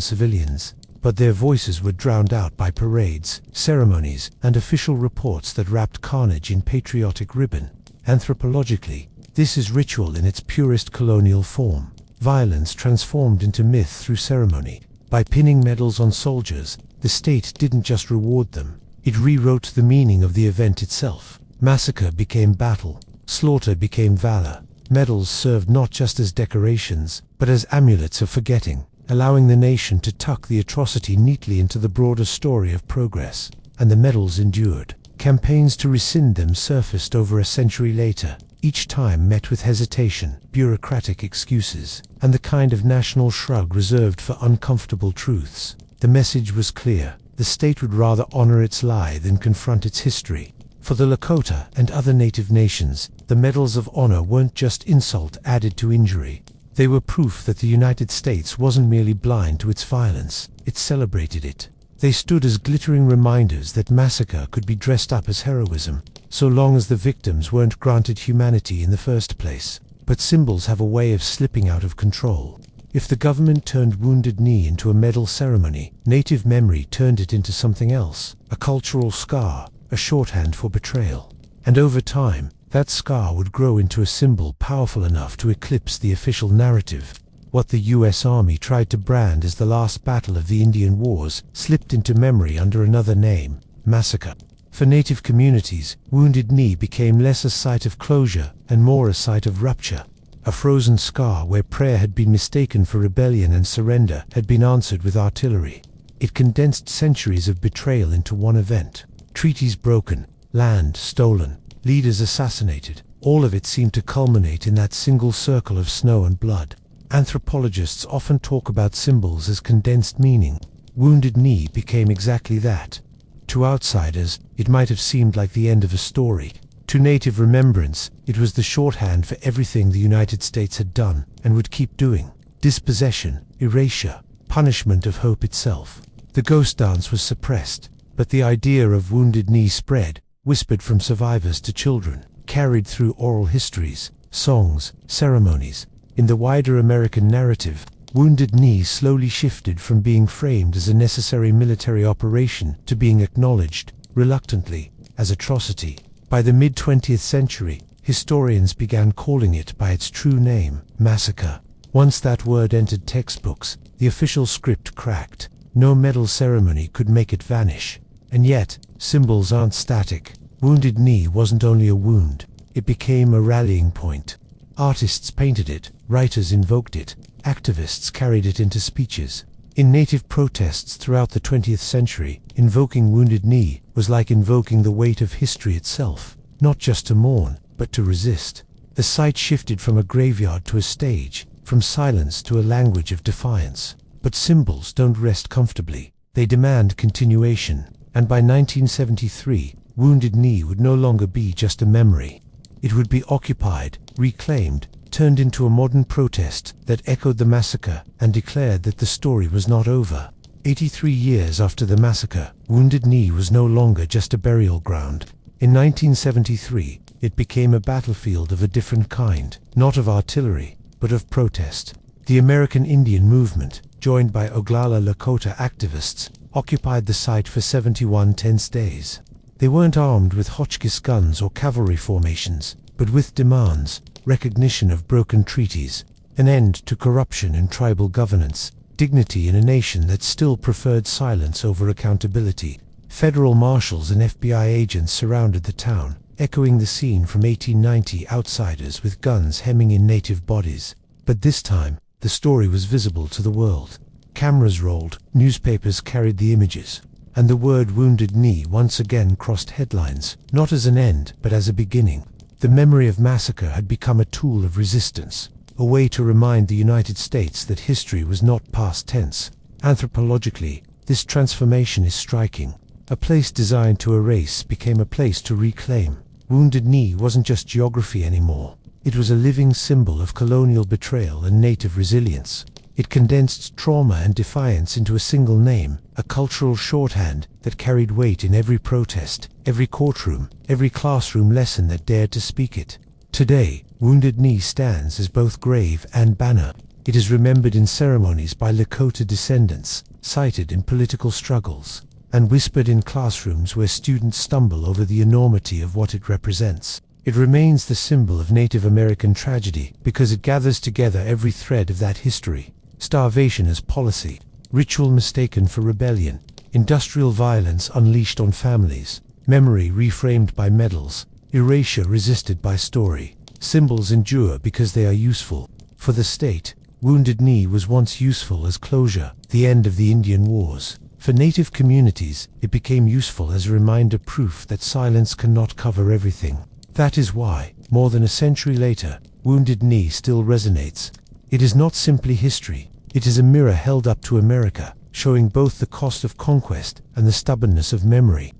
civilians, but their voices were drowned out by parades, ceremonies, and official reports that wrapped carnage in patriotic ribbon. Anthropologically, this is ritual in its purest colonial form. Violence transformed into myth through ceremony. By pinning medals on soldiers, the state didn't just reward them, it rewrote the meaning of the event itself. Massacre became battle, slaughter became valor. Medals served not just as decorations, but as amulets of forgetting, allowing the nation to tuck the atrocity neatly into the broader story of progress. And the medals endured. Campaigns to rescind them surfaced over a century later, each time met with hesitation, bureaucratic excuses, and the kind of national shrug reserved for uncomfortable truths. The message was clear. The state would rather honor its lie than confront its history. For the Lakota and other native nations, the Medals of Honor weren't just insult added to injury. They were proof that the United States wasn't merely blind to its violence, it celebrated it. They stood as glittering reminders that massacre could be dressed up as heroism, so long as the victims weren't granted humanity in the first place. But symbols have a way of slipping out of control. If the government turned Wounded Knee into a medal ceremony, native memory turned it into something else, a cultural scar, a shorthand for betrayal. And over time, that scar would grow into a symbol powerful enough to eclipse the official narrative. What the US Army tried to brand as the last battle of the Indian Wars slipped into memory under another name, Massacre. For native communities, Wounded Knee became less a site of closure and more a site of rupture. A frozen scar where prayer had been mistaken for rebellion and surrender had been answered with artillery. It condensed centuries of betrayal into one event. Treaties broken, land stolen, leaders assassinated. All of it seemed to culminate in that single circle of snow and blood. Anthropologists often talk about symbols as condensed meaning. Wounded Knee became exactly that. To outsiders, it might have seemed like the end of a story. To native remembrance, it was the shorthand for everything the United States had done and would keep doing. Dispossession, erasure, punishment of hope itself. The ghost dance was suppressed, but the idea of Wounded Knee spread, whispered from survivors to children, carried through oral histories, songs, ceremonies. In the wider American narrative, Wounded Knee slowly shifted from being framed as a necessary military operation to being acknowledged, reluctantly, as atrocity. By the mid-20th century, historians began calling it by its true name, Massacre. Once that word entered textbooks, the official script cracked. No medal ceremony could make it vanish. And yet, symbols aren't static. Wounded Knee wasn't only a wound, it became a rallying point. Artists painted it, writers invoked it, activists carried it into speeches. In native protests throughout the 20th century, invoking Wounded Knee was like invoking the weight of history itself, not just to mourn, but to resist. The site shifted from a graveyard to a stage, from silence to a language of defiance. But symbols don't rest comfortably. They demand continuation. And by 1973, Wounded Knee would no longer be just a memory. It would be occupied, reclaimed, turned into a modern protest that echoed the massacre and declared that the story was not over. 83 years after the massacre, Wounded Knee was no longer just a burial ground. In 1973, it became a battlefield of a different kind, not of artillery, but of protest. The American Indian movement, joined by Oglala Lakota activists, occupied the site for 71 tense days. They weren't armed with Hotchkiss guns or cavalry formations, but with demands, recognition of broken treaties, an end to corruption in tribal governance, dignity in a nation that still preferred silence over accountability. Federal marshals and FBI agents surrounded the town, echoing the scene from 1890, outsiders with guns hemming in native bodies. But this time, the story was visible to the world. Cameras rolled, newspapers carried the images, and the word Wounded Knee once again crossed headlines, not as an end, but as a beginning. The memory of massacre had become a tool of resistance, a way to remind the United States that history was not past tense. Anthropologically, this transformation is striking. A place designed to erase became a place to reclaim. Wounded Knee wasn't just geography anymore. It was a living symbol of colonial betrayal and native resilience. It condensed trauma and defiance into a single name, a cultural shorthand that carried weight in every protest, every courtroom, every classroom lesson that dared to speak it. Today, Wounded Knee stands as both grave and banner. It is remembered in ceremonies by Lakota descendants, cited in political struggles, and whispered in classrooms where students stumble over the enormity of what it represents. It remains the symbol of Native American tragedy because it gathers together every thread of that history. Starvation as policy, ritual mistaken for rebellion, industrial violence unleashed on families, memory reframed by medals, erasure resisted by story. Symbols endure because they are useful. For the state, Wounded Knee was once useful as closure, the end of the Indian Wars. For native communities, it became useful as a reminder, proof that silence cannot cover everything. That is why, more than a century later, Wounded Knee still resonates. It is not simply history. It is a mirror held up to America, showing both the cost of conquest and the stubbornness of memory.